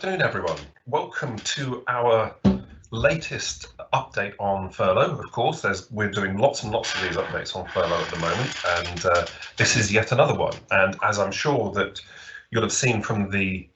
afternoon, everyone. Welcome to our latest update on furlough. Of course, we're doing lots and lots of these updates on furlough at the moment, and this is yet another one. And as I'm sure that you'll have seen from the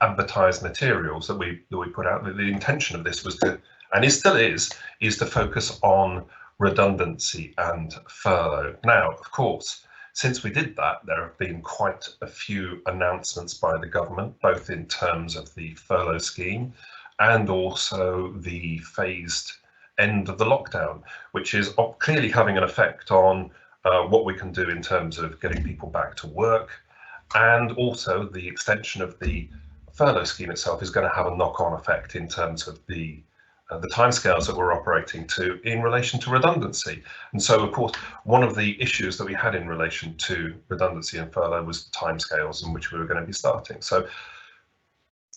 advertised materials that we put out, that the intention of this was to, and it still is to focus on redundancy and furlough. Now, of course, since we did that, there have been quite a few announcements by the government, both in terms of the furlough scheme and also the phased end of the lockdown, which is clearly having an effect on what we can do in terms of getting people back to work. And also the extension of the furlough scheme itself is going to have a knock-on effect in terms of the timescales that we're operating to in relation to redundancy. And so, of course, one of the issues that we had in relation to redundancy and furlough was timescales in which we were going to be starting. So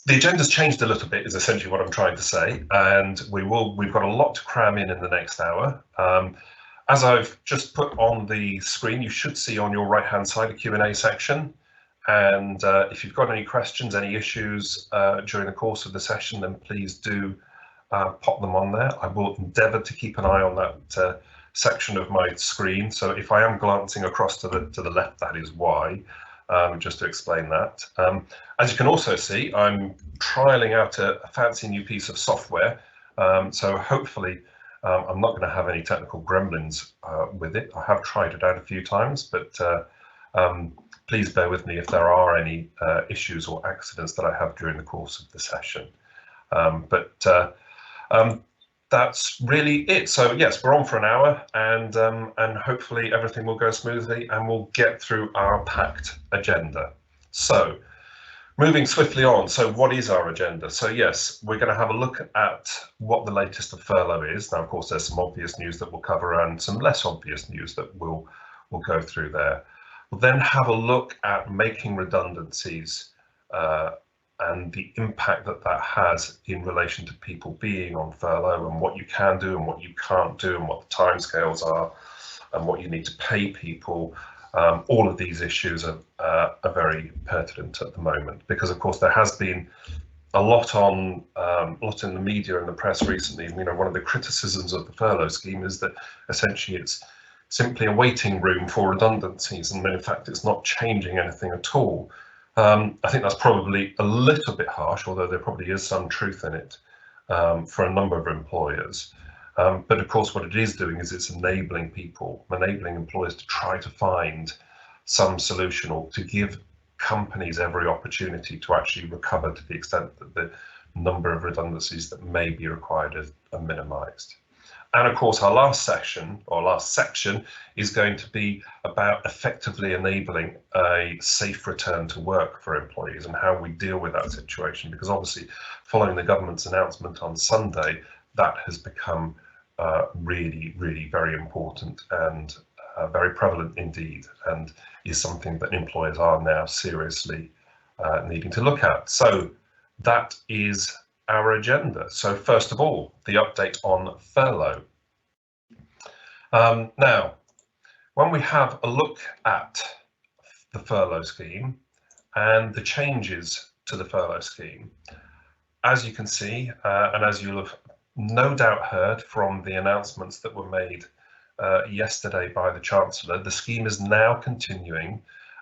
the agenda's changed a little bit, is essentially what I'm trying to say, and we've got a lot to cram in the next hour. As I've just put on the screen, you should see on your right-hand side a Q&A section. And if you've got any questions, any issues during the course of the session, then please do pop them on there. I will endeavour to keep an eye on that section of my screen. So if I am glancing across to the left, that is why. Just to explain that. As you can also see, I'm trialling out a fancy new piece of software. So hopefully I'm not going to have any technical gremlins with it. I have tried it out a few times, but please bear with me if there are any issues or accidents that I have during the course of the session. That's really it. So yes, we're on for an hour, and hopefully everything will go smoothly and we'll get through our packed agenda. So moving swiftly on, so what is our agenda? So yes, we're going to have a look at what the latest of furlough is. Now, of course, there's some obvious news that we'll cover and some less obvious news that we'll go through there. We'll then have a look at making redundancies and the impact that that has in relation to people being on furlough, and what you can do and what you can't do, and what the timescales are, and what you need to pay people. All of these issues are very pertinent at the moment, because of course there has been a lot in the media and the press recently. You know, one of the criticisms of the furlough scheme is that essentially it's simply a waiting room for redundancies, and in fact it's not changing anything at all. I think that's probably a little bit harsh, although there probably is some truth in it for a number of employers. But of course, what it is doing is it's enabling employers to try to find some solution, or to give companies every opportunity to actually recover to the extent that the number of redundancies that may be required are minimised. And of course, our last section is going to be about effectively enabling a safe return to work for employees and how we deal with that situation, because obviously following the government's announcement on Sunday, that has become really, really very important and very prevalent indeed, and is something that employers are now seriously needing to look at. So that is our agenda. So first of all, the update on furlough. Now, when we have a look at the furlough scheme and the changes to the furlough scheme, as you can see, and as you'll have no doubt heard from the announcements that were made yesterday by the Chancellor, the scheme is now continuing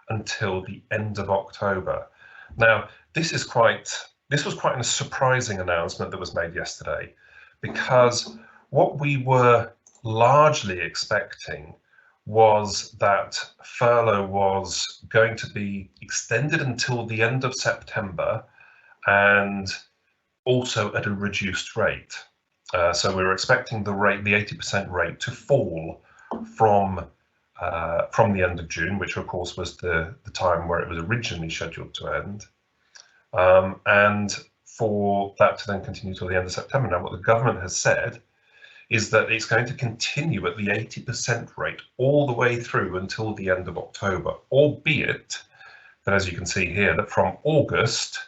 until the end of October. Now, this was quite a surprising announcement that was made yesterday, because what we were largely expecting was that furlough was going to be extended until the end of September, and also at a reduced rate. So we were expecting the 80% rate to fall from the end of June, which of course was the time where it was originally scheduled to end. And for that to then continue till the end of September. Now, what the government has said is that it's going to continue at the 80% rate all the way through until the end of October, albeit that, as you can see here, that from August,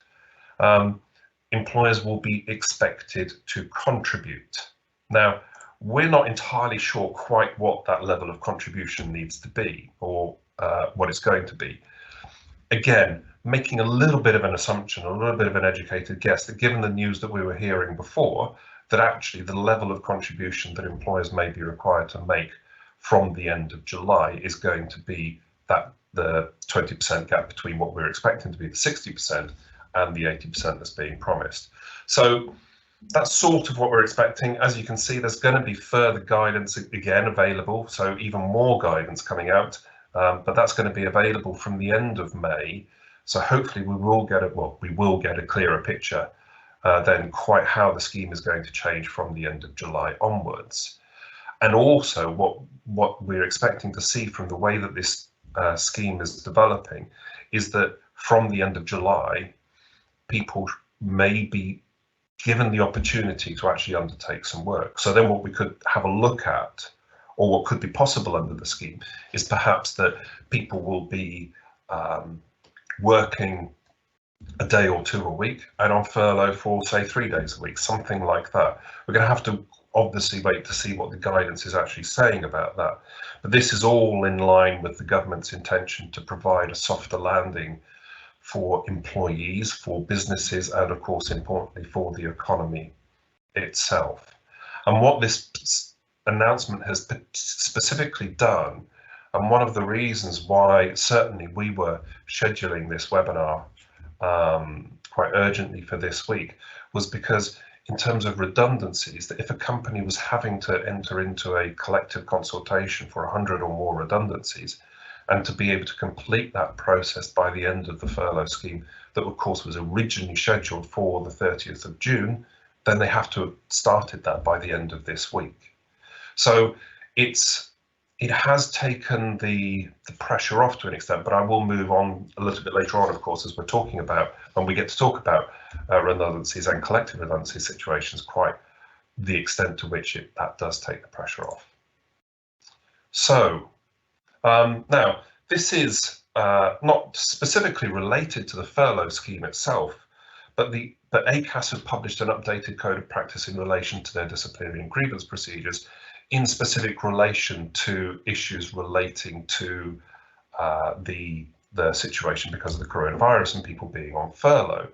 employers will be expected to contribute. Now, we're not entirely sure quite what that level of contribution needs to be, or what it's going to be. Again, making a little bit of an assumption, a little bit of an educated guess, that given the news that we were hearing before, that actually the level of contribution that employers may be required to make from the end of July is going to be that the 20% gap between what we're expecting to be the 60% and the 80% that's being promised. So that's sort of what we're expecting. As you can see, there's going to be further guidance again available, so even more guidance coming out, but that's going to be available from the end of May. So hopefully we will get a clearer picture then quite how the scheme is going to change from the end of July onwards. And also what we're expecting to see from the way that this scheme is developing is that from the end of July, people may be given the opportunity to actually undertake some work. So then what we could have a look at, or what could be possible under the scheme, is perhaps that people will be working a day or two a week and on furlough for, say, 3 days a week, something like that. We're going to have to obviously wait to see what the guidance is actually saying about that. But this is all in line with the government's intention to provide a softer landing for employees, for businesses, and of course, importantly, for the economy itself. And what this announcement has specifically done, and one of the reasons why certainly we were scheduling this webinar quite urgently for this week, was because in terms of redundancies, that if a company was having to enter into a collective consultation for 100 or more redundancies, and to be able to complete that process by the end of the furlough scheme, that of course was originally scheduled for the 30th of June, then they have to have started that by the end of this week. So it has taken the pressure off to an extent, but I will move on a little bit later on, of course, as we're talking about, when we get to talk about redundancies and collective redundancy situations, quite the extent to which that does take the pressure off. So now, this is not specifically related to the furlough scheme itself, but ACAS have published an updated code of practice in relation to their disciplinary and grievance procedures, in specific relation to issues relating to the situation because of the coronavirus and people being on furlough.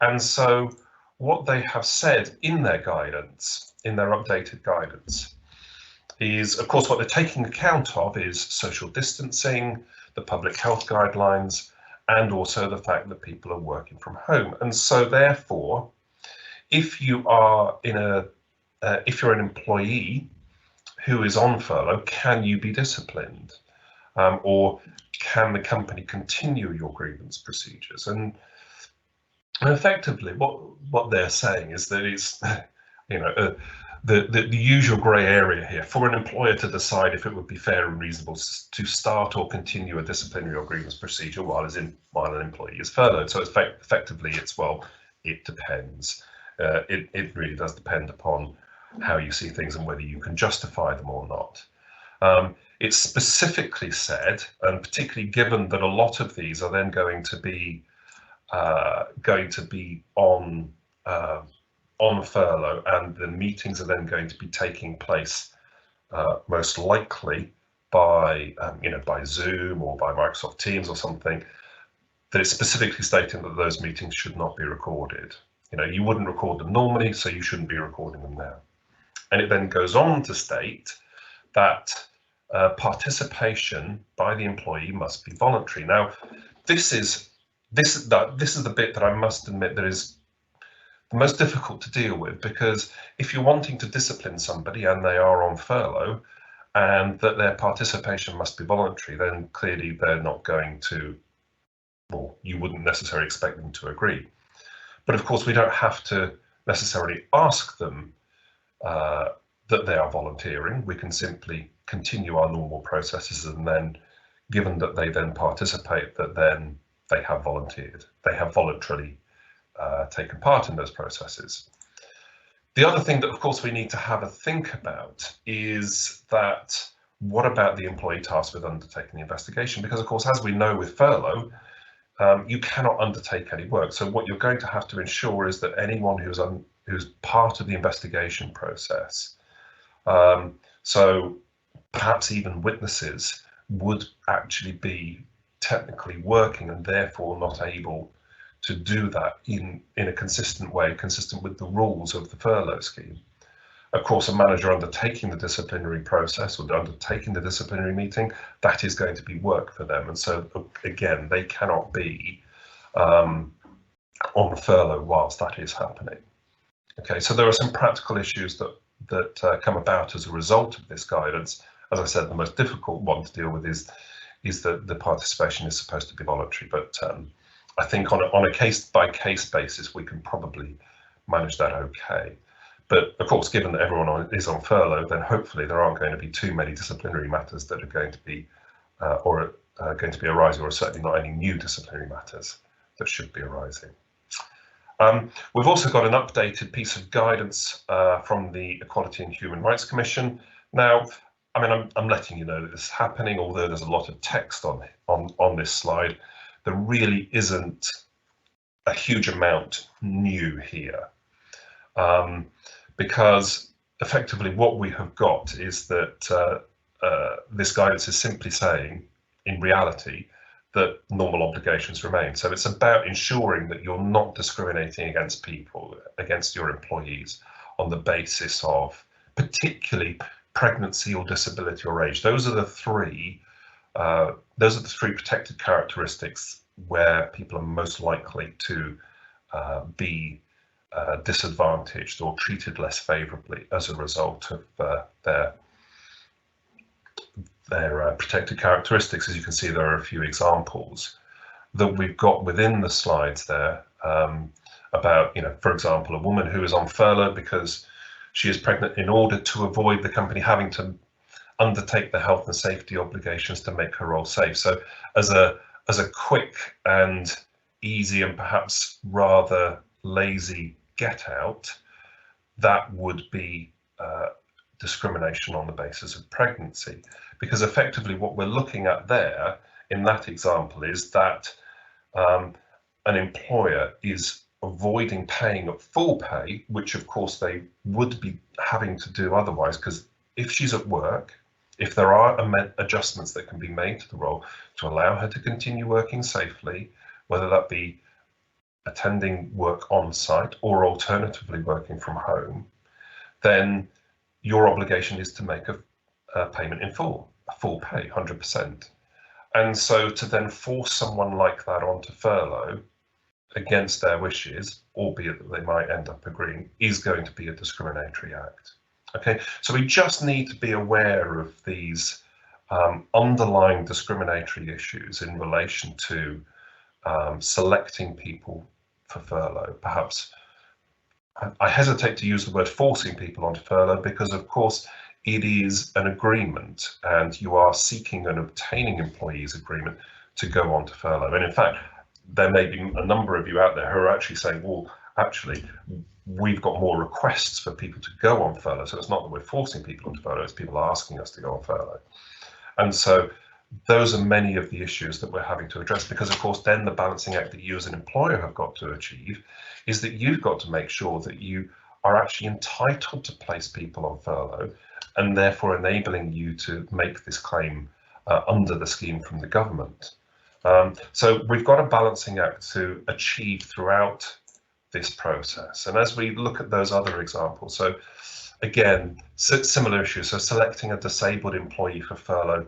And so what they have said in their guidance, in their updated guidance, is, of course, what they're taking account of is social distancing, the public health guidelines, and also the fact that people are working from home. And so therefore, if you are if you're an employee who is on furlough, can you be disciplined? Or can the company continue your grievance procedures? And effectively, what they're saying is that it's, the usual grey area here for an employer to decide if it would be fair and reasonable to start or continue a disciplinary or grievance procedure while an employee is furloughed. So effectively, it's, well, it depends. It really does depend upon how you see things and whether you can justify them or not. It's specifically said, and particularly given that a lot of these are then going to be on furlough, and the meetings are then going to be taking place most likely by by Zoom or by Microsoft Teams or something, that it's specifically stating that those meetings should not be recorded. You wouldn't record them normally, so you shouldn't be recording them now. And it then goes on to state that participation by the employee must be voluntary. Now, this is the bit that I must admit that is the most difficult to deal with, because if you're wanting to discipline somebody and they are on furlough, and that their participation must be voluntary, then clearly they're not going to, well, you wouldn't necessarily expect them to agree. But of course, we don't have to necessarily ask them that they are volunteering. We can simply continue our normal processes, and then, given that they then participate, that then they have volunteered. They have voluntarily taken part in those processes. The other thing that, of course, we need to have a think about is that what about the employee tasked with undertaking the investigation? Because, of course, as we know with furlough, you cannot undertake any work. So what you're going to have to ensure is that anyone who's part of the investigation process, so perhaps even witnesses, would actually be technically working and therefore not able to do that in a consistent way, consistent with the rules of the furlough scheme. Of course, a manager undertaking the disciplinary process or undertaking the disciplinary meeting, that is going to be work for them. And so, again, they cannot be on furlough whilst that is happening. Okay, so there are some practical issues that come about as a result of this guidance. As I said, the most difficult one to deal with is that the participation is supposed to be voluntary, but I think on a case-by-case basis, we can probably manage that okay. But of course, given that everyone is on furlough, then hopefully there aren't going to be too many disciplinary matters that are going to be arising, or certainly not any new disciplinary matters that should be arising. We've also got an updated piece of guidance from the Equality and Human Rights Commission. Now, I mean, I'm letting you know that this is happening, although there's a lot of text on this slide. There really isn't a huge amount new here, because effectively what we have got is that this guidance is simply saying, in reality, that normal obligations remain. So it's about ensuring that you're not discriminating against people, against your employees, on the basis of particularly pregnancy or disability or age. Those are the three protected characteristics where people are most likely to be disadvantaged or treated less favourably as a result of their protected characteristics. As you can see, there are a few examples that we've got within the slides there about, for example, a woman who is on furlough because she is pregnant in order to avoid the company having to undertake the health and safety obligations to make her role safe. So as a quick and easy and perhaps rather lazy get out, that would be discrimination on the basis of pregnancy, because effectively what we're looking at there in that example is that an employer is avoiding paying at full pay, which of course they would be having to do otherwise, because if she's at work, if there are adjustments that can be made to the role to allow her to continue working safely, whether that be attending work on site or alternatively working from home, then your obligation is to make a payment in full, a full pay, 100%. And so to then force someone like that onto furlough against their wishes, albeit that they might end up agreeing, is going to be a discriminatory act. Okay, so we just need to be aware of these underlying discriminatory issues in relation to selecting people for furlough. Perhaps I hesitate to use the word forcing people onto furlough, because of course it is an agreement and you are seeking and obtaining employees' agreement to go onto furlough. And in fact, there may be a number of you out there who are actually saying, well, actually, we've got more requests for people to go on furlough. So it's not that we're forcing people onto furlough, it's people asking us to go on furlough. And so those are many of the issues that we're having to address, because of course then the balancing act that you as an employer have got to achieve is that you've got to make sure that you are actually entitled to place people on furlough, and therefore enabling you to make this claim under the scheme from the government. So we've got a balancing act to achieve throughout this process. And as we look at those other examples, so again, similar issues. So selecting a disabled employee for furlough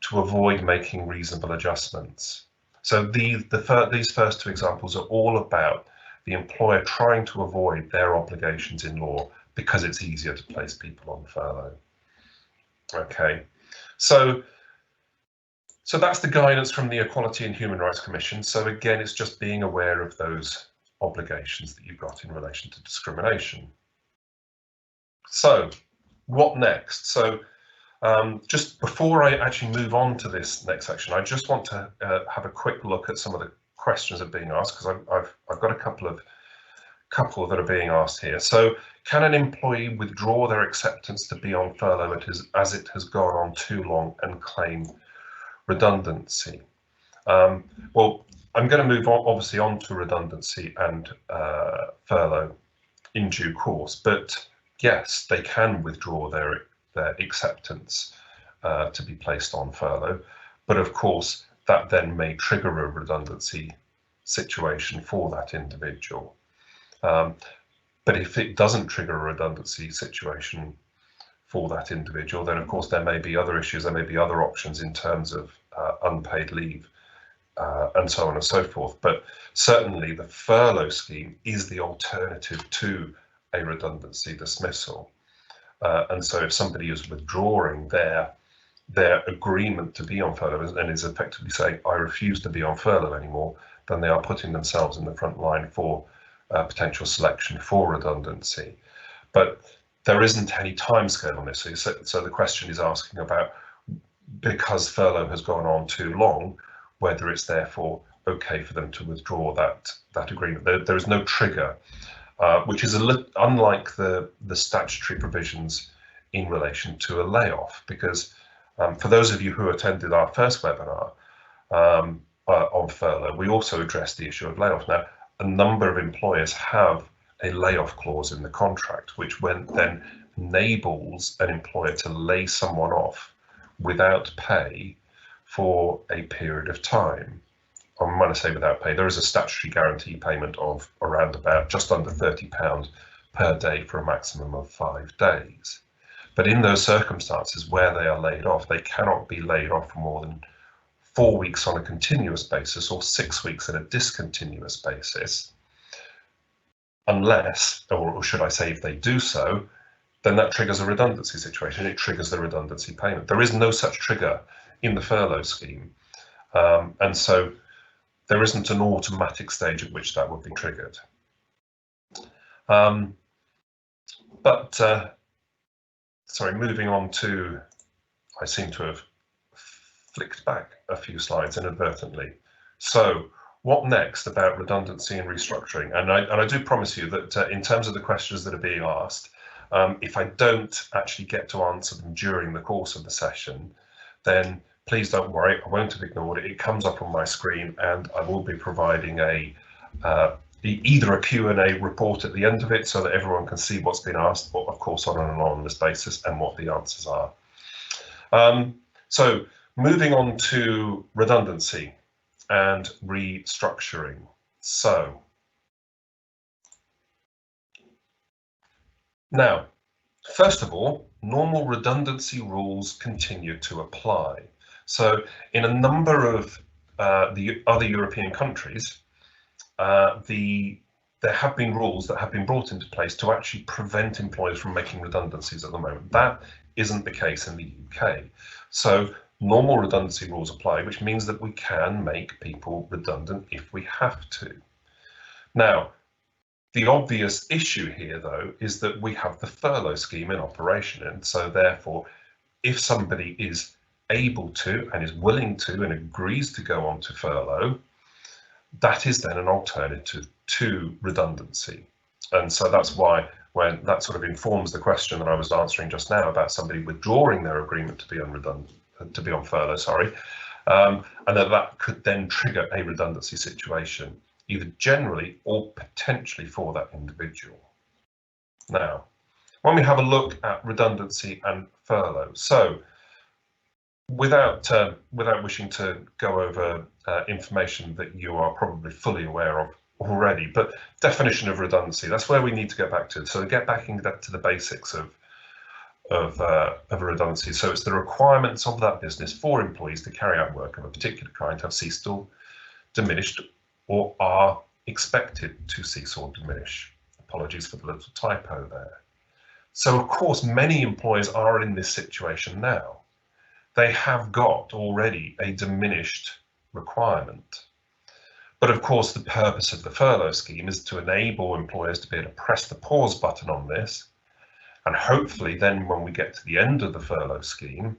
to avoid making reasonable adjustments. So these first two examples are all about the employer trying to avoid their obligations in law because it's easier to place people on furlough. Okay, so that's the guidance from the Equality and Human Rights Commission. So again, it's just being aware of those obligations that you've got in relation to discrimination. So what next? So just before I actually move on to this next section, I just want to have a quick look at some of the questions that are being asked, because I've got a couple that are being asked here. So can an employee withdraw their acceptance to be on furlough as it has gone on too long and claim redundancy? Well, I'm going to move on, obviously, on to redundancy and furlough in due course, but yes, they can withdraw their acceptance to be placed on furlough, but of course that then may trigger a redundancy situation for that individual. But if it doesn't trigger a redundancy situation for that individual, then of course there may be other issues, there may be other options in terms of unpaid leave and so on and so forth. But certainly the furlough scheme is the alternative to a redundancy dismissal. And so if somebody is withdrawing their agreement to be on furlough and is effectively saying, I refuse to be on furlough anymore, then they are putting themselves in the front line for potential selection for redundancy. But there isn't any timescale on this. So the question is asking about, because furlough has gone on too long, whether it's therefore okay for them to withdraw that agreement. There is no trigger, which is unlike the statutory provisions in relation to a layoff, because for those of you who attended our first webinar on furlough, we also addressed the issue of layoff. Now, a number of employers have a layoff clause in the contract, which then enables an employer to lay someone off without pay for a period of time. And when I say without pay, there is a statutory guarantee payment of around about just under £30 per day for a maximum of 5 days. But in those circumstances where they are laid off, they cannot be laid off for more than 4 weeks on a continuous basis or 6 weeks on a discontinuous basis, unless, or should I say if they do so, then that triggers a redundancy situation. It triggers the redundancy payment. There is no such trigger in the furlough scheme. And so there isn't an automatic stage at which that would be triggered. Sorry, moving on to, I seem to have flicked back a few slides inadvertently. So what next about redundancy and restructuring? And I do promise you that in terms of the questions that are being asked, if I don't actually get to answer them during the course of the session, then please don't worry, I won't have ignored it. It comes up on my screen and I will be providing either a Q&A report at the end of it so that everyone can see what's been asked, but of course on an anonymous basis, and what the answers are. So moving on to redundancy and restructuring. So now, first of all, normal redundancy rules continue to apply. So in a number of the other European countries, there have been rules that have been brought into place to actually prevent employers from making redundancies at the moment. That isn't the case in the UK. So normal redundancy rules apply, which means that we can make people redundant if we have to. Now, the obvious issue here, though, is that we have the furlough scheme in operation. And so therefore, if somebody is able to and is willing to and agrees to go on to furlough, that is then an alternative to redundancy. And so that's why, when that sort of informs the question that I was answering just now about somebody withdrawing their agreement to be on furlough, sorry, and that could then trigger a redundancy situation, either generally or potentially for that individual. Now, when we have a look at redundancy and furlough, so without wishing to go over information that you are probably fully aware of already, but definition of redundancy, that's where we need to get back to. So get back to the basics of a redundancy. So it's the requirements of that business for employees to carry out work of a particular kind have ceased or diminished, or are expected to cease or diminish. Apologies for the little typo there. So of course, many employers are in this situation now. They have got already a diminished requirement. But of course, the purpose of the furlough scheme is to enable employers to be able to press the pause button on this. And hopefully then when we get to the end of the furlough scheme,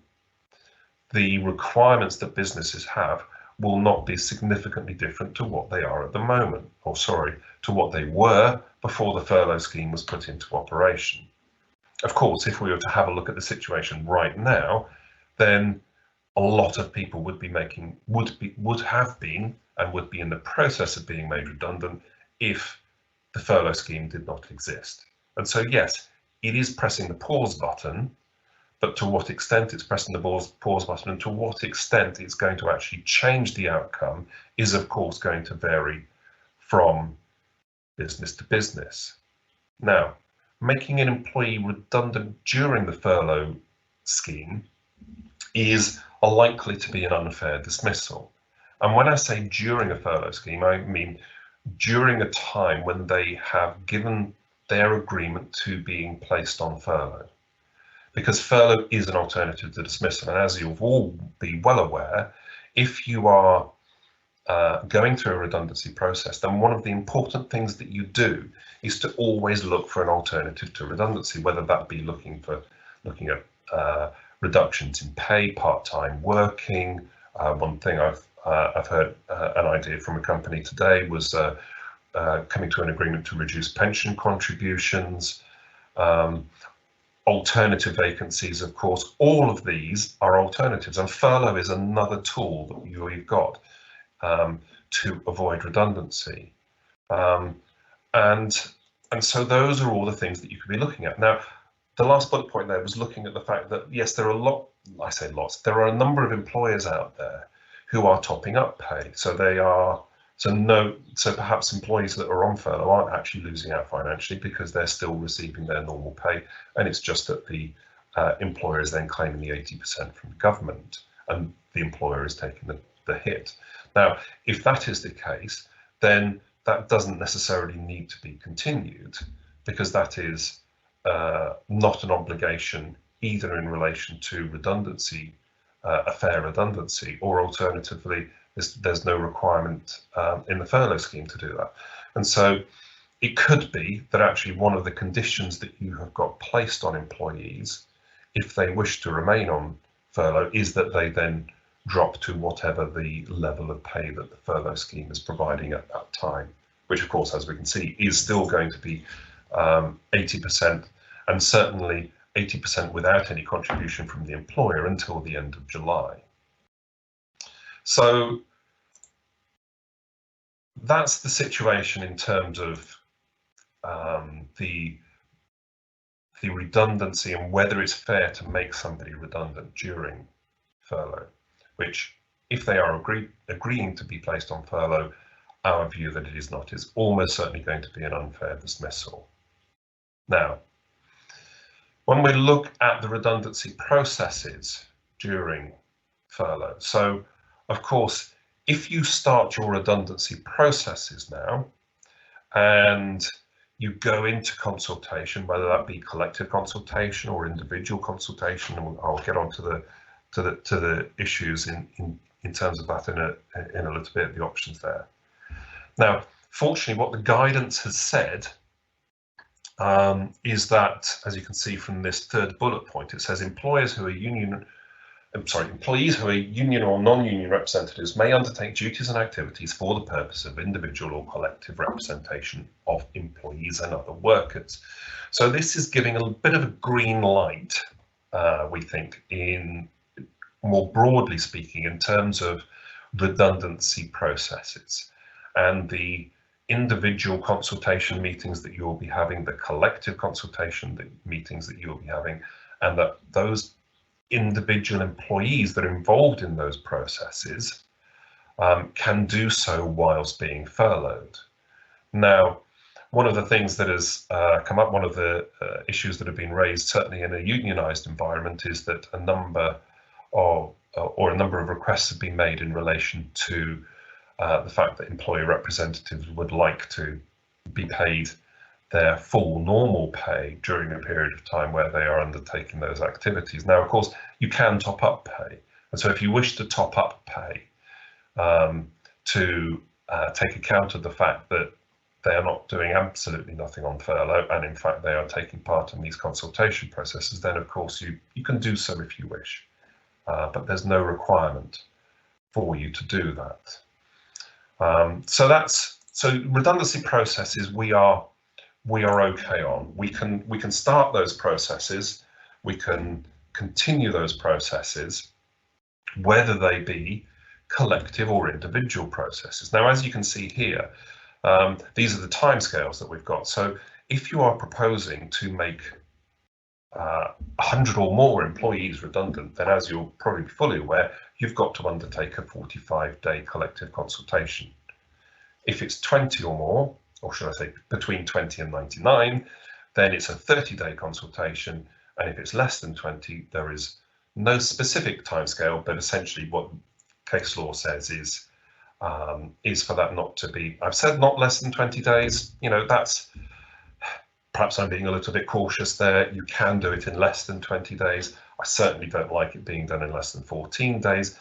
the requirements that businesses have will not be significantly different to what they are at the moment, or sorry, to what they were before the furlough scheme was put into operation. Of course, if we were to have a look at the situation right now, then a lot of people would have been and would be in the process of being made redundant if the furlough scheme did not exist. And so yes, it is pressing the pause button, but to what extent it's pressing the pause button and to what extent it's going to actually change the outcome is, of course, going to vary from business to business. Now, making an employee redundant during the furlough scheme is likely to be an unfair dismissal. And when I say during a furlough scheme, I mean during a time when they have given their agreement to being placed on furlough. Because furlough is an alternative to dismissal. And as you'll all be well aware, if you are going through a redundancy process, then one of the important things that you do is to always look for an alternative to redundancy, whether that be looking at reductions in pay, part-time working. One thing I've heard an idea from a company today was coming to an agreement to reduce pension contributions, alternative vacancies, of course. All of these are alternatives, and furlough is another tool that you've got to avoid redundancy. And so those are all the things that you could be looking at. Now, the last bullet point there was looking at the fact that, yes, there are there are a number of employers out there who are topping up pay. So perhaps employees that are on furlough aren't actually losing out financially because they're still receiving their normal pay, and it's just that the employer is then claiming the 80% from the government, and the employer is taking the hit. Now, if that is the case, then that doesn't necessarily need to be continued, because that is not an obligation either in relation to redundancy, a fair redundancy, or alternatively, there's no requirement in the furlough scheme to do that. And so it could be that actually one of the conditions that you have got placed on employees, if they wish to remain on furlough, is that they then drop to whatever the level of pay that the furlough scheme is providing at that time, which of course, as we can see, is still going to be 80%, and certainly 80% without any contribution from the employer until the end of July. So that's the situation in terms of the redundancy and whether it's fair to make somebody redundant during furlough, which, if they are agreeing to be placed on furlough, our view that it is not is almost certainly going to be an unfair dismissal. Now, when we look at the redundancy processes during furlough, so of course, if you start your redundancy processes now and you go into consultation, whether that be collective consultation or individual consultation, and I'll get on to the issues in terms of that in a little bit, the options there. Now, fortunately, what the guidance has said is that, as you can see from this third bullet point, it says employees who are union or non-union representatives may undertake duties and activities for the purpose of individual or collective representation of employees and other workers. So this is giving a bit of a green light, we think, in more broadly speaking, in terms of redundancy processes and the individual consultation meetings that you'll be having, the collective consultation meetings that you'll be having, and that those individual employees that are involved in those processes can do so whilst being furloughed. Now, one of the things that has come up, one of the issues that have been raised, certainly in a unionised environment, is that a number of requests have been made in relation to the fact that employee representatives would like to be paid their full normal pay during a period of time where they are undertaking those activities. Now, of course, you can top up pay. And so if you wish to top up pay to take account of the fact that they are not doing absolutely nothing on furlough, and in fact they are taking part in these consultation processes, then of course you can do so if you wish. But there's no requirement for you to do that. So redundancy processes we are okay on. We can start those processes, we can continue those processes, whether they be collective or individual processes. Now, as you can see here, these are the timescales that we've got. So if you are proposing to make 100 or more employees redundant, then as you'll probably be fully aware, you've got to undertake a 45-day collective consultation. If it's 20 or more, or should I say between 20 and 99, then it's a 30-day consultation. And if it's less than 20, there is no specific timescale, but essentially what case law says is for that not to be, I've said not less than 20 days, that's, perhaps I'm being a little bit cautious there. You can do it in less than 20 days. I certainly don't like it being done in less than 14 days.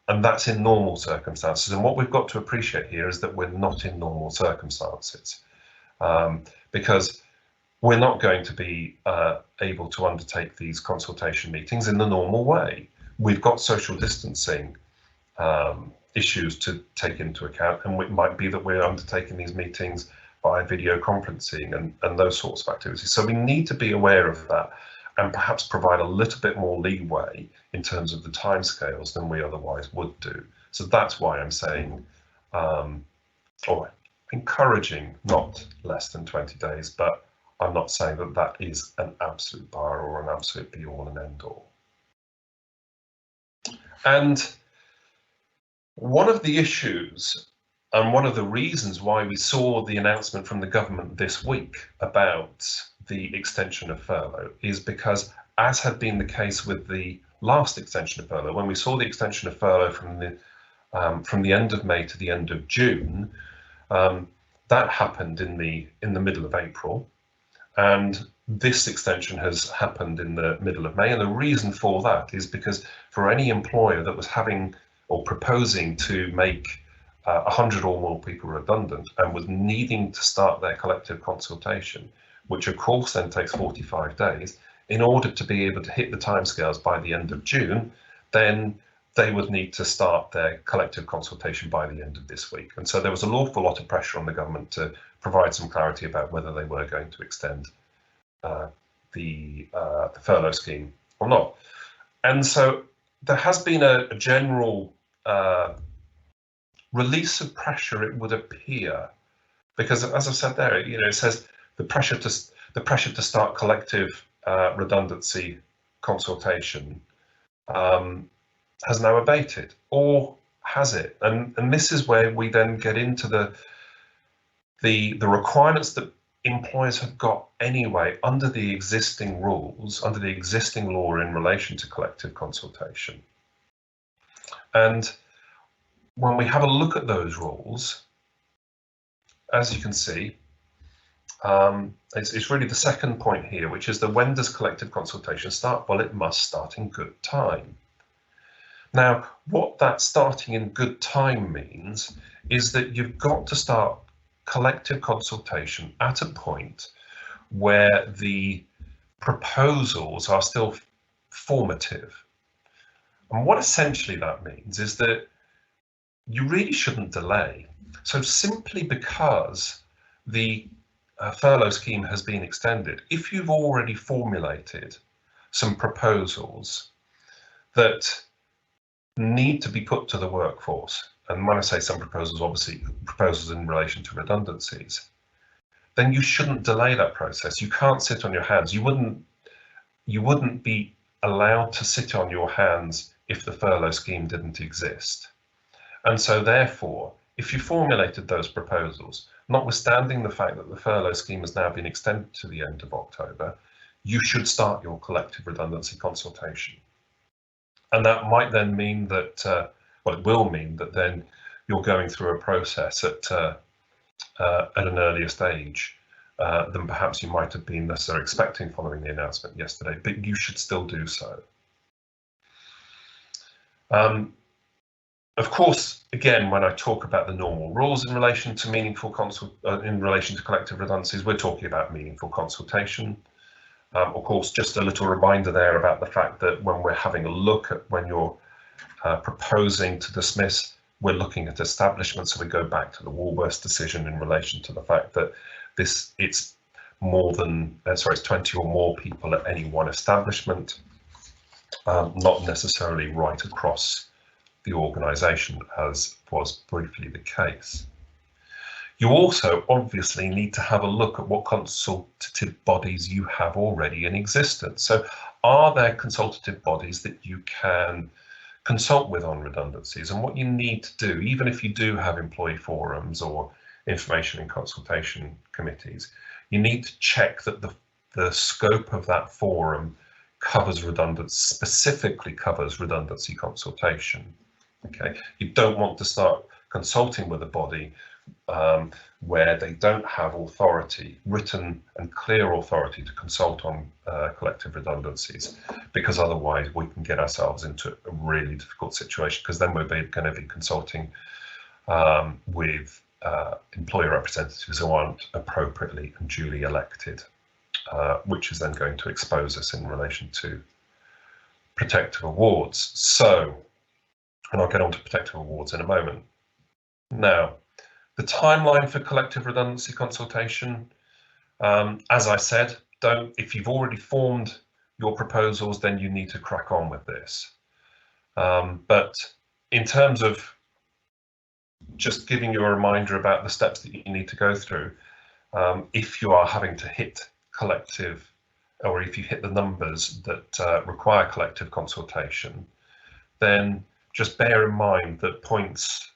And that's in normal circumstances. And what we've got to appreciate here is that we're not in normal circumstances, because we're not going to be able to undertake these consultation meetings in the normal way. We've got social distancing issues to take into account, and it might be that we're undertaking these meetings by video conferencing and those sorts of activities. So we need to be aware of that and perhaps provide a little bit more leeway in terms of the timescales than we otherwise would do. So that's why I'm saying, or encouraging not less than 20 days, but I'm not saying that that is an absolute bar or an absolute be all and end all. And one of the issues and one of the reasons why we saw the announcement from the government this week about the extension of furlough is because, as had been the case with the last extension of furlough, when we saw the extension of furlough from the end of May to the end of June, that happened in the middle of April, and this extension has happened in the middle of May. And the reason for that is because for any employer that was having or proposing to make 100 or more people redundant and was needing to start their collective consultation, which of course then takes 45 days, in order to be able to hit the timescales by the end of June, then they would need to start their collective consultation by the end of this week. And so there was an awful lot of pressure on the government to provide some clarity about whether they were going to extend the furlough scheme or not. And so there has been a general release of pressure, it would appear, because as I said there, it says the pressure to start collective redundancy consultation has now abated, or has it? And this is where we then get into the requirements that employers have got anyway under the existing rules, under the existing law in relation to collective consultation. And when we have a look at those rules, as you can see, it's really the second point here, which is that when does collective consultation start? Well, it must start in good time. Now, what that starting in good time means is that you've got to start collective consultation at a point where the proposals are still formative. And what essentially that means is that you really shouldn't delay. So simply because the furlough scheme has been extended, if you've already formulated some proposals that need to be put to the workforce, and when I say some proposals, obviously proposals in relation to redundancies, then you shouldn't delay that process. You can't sit on your hands. You wouldn't be allowed to sit on your hands if the furlough scheme didn't exist. And so therefore, if you formulated those proposals, notwithstanding the fact that the furlough scheme has now been extended to the end of October, you should start your collective redundancy consultation. And that might then mean that, well, it will mean that then you're going through a process at an earlier stage than perhaps you might have been necessarily expecting following the announcement yesterday, but you should still do so. Of course, again, when I talk about the normal rules in relation to collective redundancies, we're talking about meaningful consultation. Of course, just a little reminder there about the fact that when we're having a look at when you're proposing to dismiss, we're looking at establishment. So we go back to the Woolworths decision in relation to the fact that it's more than, it's 20 or more people at any one establishment, not necessarily right across the organisation, as was briefly the case. You also obviously need to have a look at what consultative bodies you have already in existence. So are there consultative bodies that you can consult with on redundancies? And what you need to do, even if you do have employee forums or information and consultation committees, you need to check that the scope of that forum covers redundancy, specifically covers redundancy consultation. Okay, you don't want to start consulting with a body where they don't have authority, written and clear authority to consult on collective redundancies, because otherwise we can get ourselves into a really difficult situation, because then we're going to be consulting with employer representatives who aren't appropriately and duly elected, which is then going to expose us in relation to protective awards. So, and I'll get on to protective awards in a moment. Now, the timeline for collective redundancy consultation, as I said, if you've already formed your proposals, then you need to crack on with this. But in terms of just giving you a reminder about the steps that you need to go through, if you are having to hit collective, or if you hit the numbers that require collective consultation, then just bear in mind that points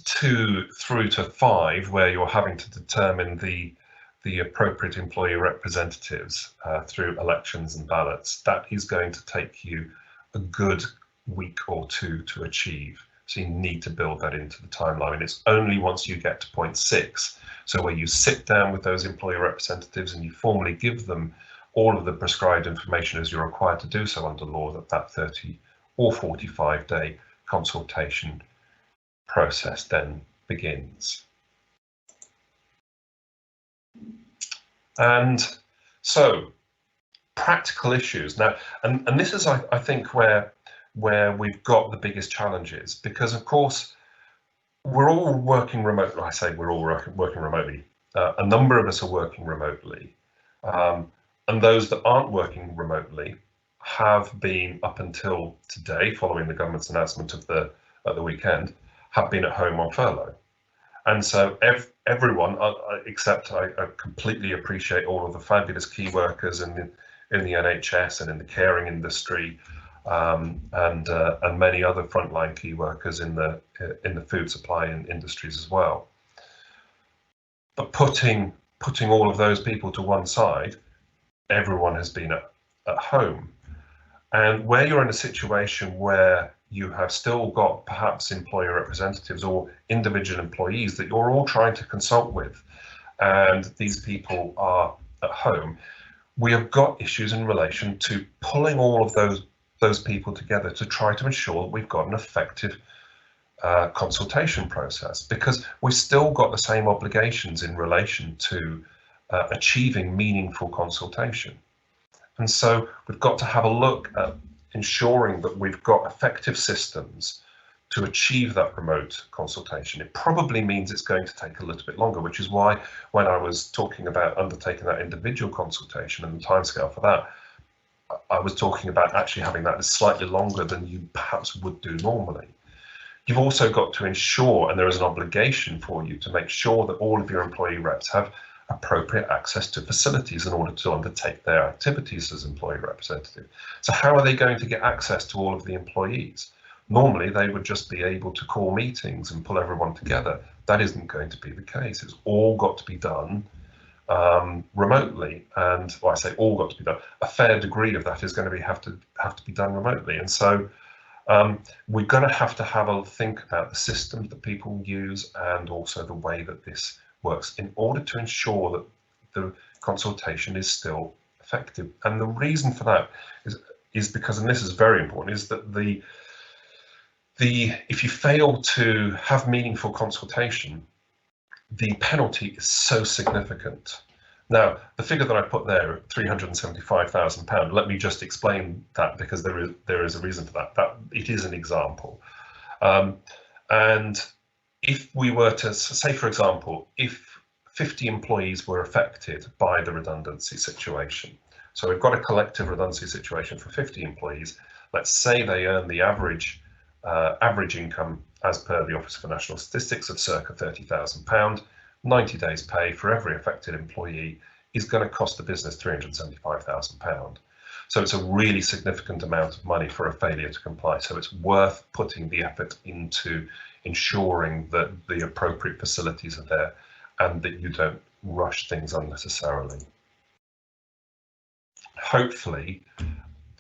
2 through to 5, where you're having to determine the appropriate employee representatives through elections and ballots, that is going to take you a good week or 2 to achieve. So you need to build that into the timeline. And it's only once you get to point 6, so where you sit down with those employee representatives and you formally give them all of the prescribed information as you're required to do so under law, that 30 or 45-day consultation process then begins. And so practical issues now, and this is I think where we've got the biggest challenges, because of course we're all working remotely. I say we're all working remotely. A number of us are working remotely, and those that aren't working remotely have been, up until today, following the government's announcement of the weekend, have been at home on furlough. And so everyone, except I completely appreciate all of the fabulous key workers in the NHS and in the caring industry, and many other frontline key workers in the food supply and industries as well. But putting all of those people to one side, everyone has been at home. And where you're in a situation where you have still got perhaps employer representatives or individual employees that you're all trying to consult with, and these people are at home, we have got issues in relation to pulling all of those people together to try to ensure that we've got an effective consultation process, because we've still got the same obligations in relation to achieving meaningful consultation. And so we've got to have a look at ensuring that we've got effective systems to achieve that remote consultation. It probably means it's going to take a little bit longer, which is why when I was talking about undertaking that individual consultation and the timescale for that, I was talking about actually having that slightly longer than you perhaps would do normally. You've also got to ensure, and there is an obligation for you to make sure that all of your employee reps have appropriate access to facilities in order to undertake their activities as employee representative. So how are they going to get access to all of the employees? Normally they would just be able to call meetings and pull everyone together. That isn't going to be the case. It's all got to be done remotely, and well, I say all got to be done. A fair degree of that is going to have to be done remotely, and so we're going to have a think about the systems that people use and also the way that this works in order to ensure that the consultation is still effective. And the reason for that is because, and this is very important, is that if you fail to have meaningful consultation, the penalty is so significant. Now, the figure that I put there, £375,000, let me just explain that, because there is a reason for that. That it is an example. And if we were to say, for example, if 50 employees were affected by the redundancy situation, so we've got a collective redundancy situation for 50 employees. Let's say they earn the average income as per the Office for National Statistics, of circa £30,000, 90 days pay for every affected employee is going to cost the business £375,000. So it's a really significant amount of money for a failure to comply. So it's worth putting the effort into ensuring that the appropriate facilities are there and that you don't rush things unnecessarily. Hopefully,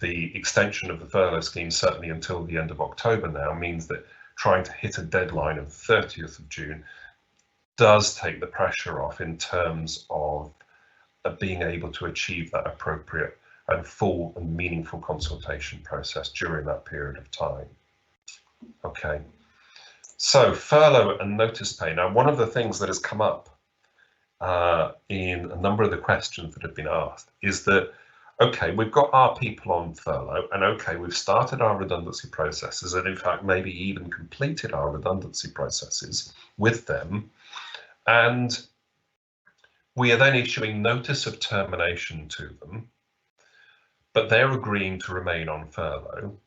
the extension of the furlough scheme, certainly until the end of October now, means that trying to hit a deadline of 30th of June does take the pressure off in terms of being able to achieve that appropriate and full and meaningful consultation process during that period of time. Okay, so furlough and notice pay. Now, one of the things that has come up in a number of the questions that have been asked is that, okay, we've got our people on furlough, and okay, we've started our redundancy processes, and in fact, maybe even completed our redundancy processes with them, and we are then issuing notice of termination to them, but they're agreeing to remain on furlough,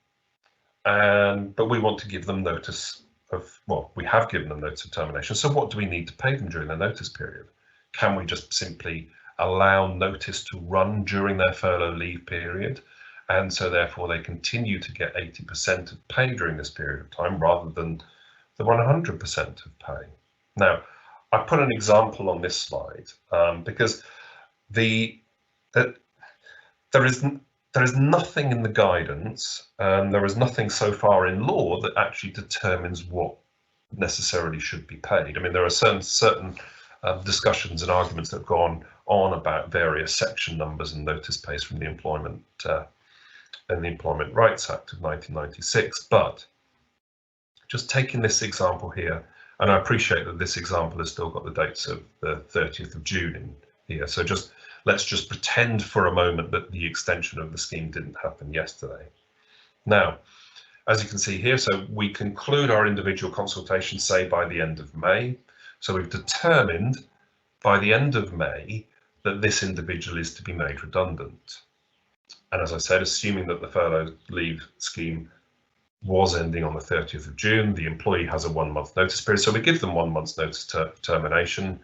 but we want to give them notice of, well, we have given them notice of termination, so what do we need to pay them during their notice period? Can we just simply allow notice to run during their furlough leave period, and so therefore they continue to get 80% of pay during this period of time rather than the 100% of pay? Now, I put an example on this slide because there is nothing in the guidance, and there is nothing so far in law that actually determines what necessarily should be paid. I mean, there are certain discussions and arguments that have gone on about various section numbers and notice pays from the Employment Rights Act of 1996, but just taking this example here, and I appreciate that this example has still got the dates of the 30th of June in here, so let's just pretend for a moment that the extension of the scheme didn't happen yesterday. Now, as you can see here, so we conclude our individual consultation, say, by the end of May. So we've determined by the end of May that this individual is to be made redundant. And as I said, assuming that the furlough leave scheme was ending on the 30th of June, the employee has a 1 month notice period. So we give them 1 month's notice to termination.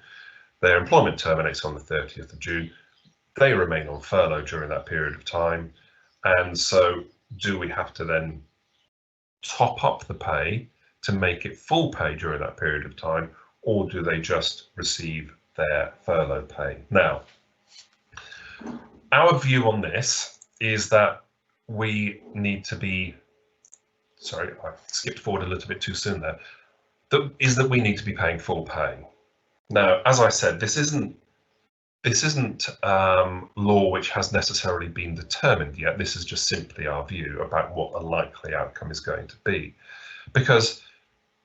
Their employment terminates on the 30th of June. They remain on furlough during that period of time. And so do we have to then top up the pay to make it full pay during that period of time, or do they just receive their furlough pay? Now, our view on this is that we need to be, sorry, I skipped forward a little bit too soon there, that we need to be paying full pay. Now, as I said, this isn't law which has necessarily been determined yet. This is just simply our view about what a likely outcome is going to be, because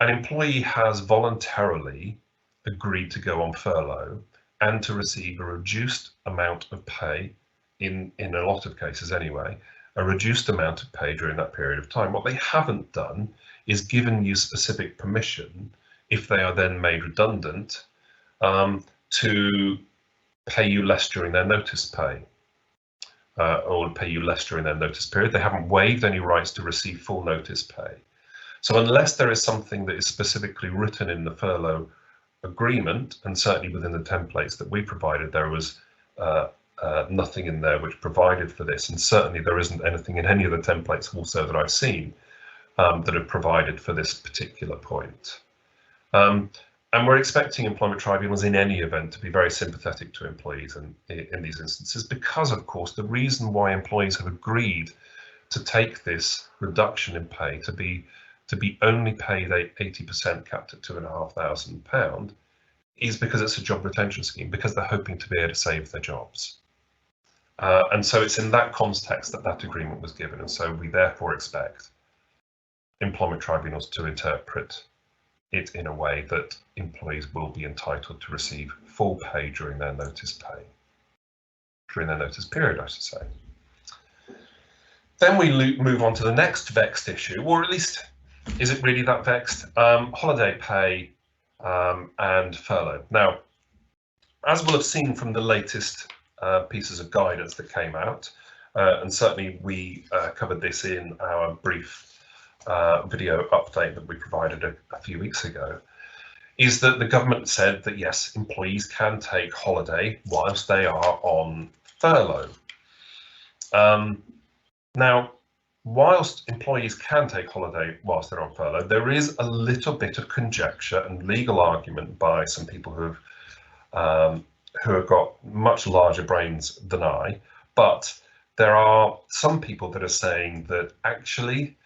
an employee has voluntarily agreed to go on furlough and to receive a reduced amount of pay, in a lot of cases anyway, a reduced amount of pay during that period of time. What they haven't done is given you specific permission, if they are then made redundant, to pay you less during their notice pay, or pay you less during their notice period. They haven't waived any rights to receive full notice pay. So unless there is something that is specifically written in the furlough agreement, and certainly within the templates that we provided, there was nothing in there which provided for this, and certainly there isn't anything in any of the templates also that I've seen that have provided for this particular point. And we're expecting employment tribunals in any event to be very sympathetic to employees in these instances, because of course the reason why employees have agreed to take this reduction in pay to be only paid 80% capped at £2,500 is because it's a job retention scheme, because they're hoping to be able to save their jobs. And so it's in that context that agreement was given, and so we therefore expect employment tribunals to interpret it in a way that employees will be entitled to receive full pay during their notice period, I should say. Then we move on to the next vexed issue, or at least, is it really that vexed? Holiday pay and furlough. Now, as we'll have seen from the latest pieces of guidance that came out, and certainly we covered this in our brief video update that we provided a few weeks ago, is that the government said that yes, employees can take holiday whilst they are on furlough. Now, whilst employees can take holiday whilst they're on furlough, there is a little bit of conjecture and legal argument by some people who have got much larger brains than I, but there are some people that are saying that actually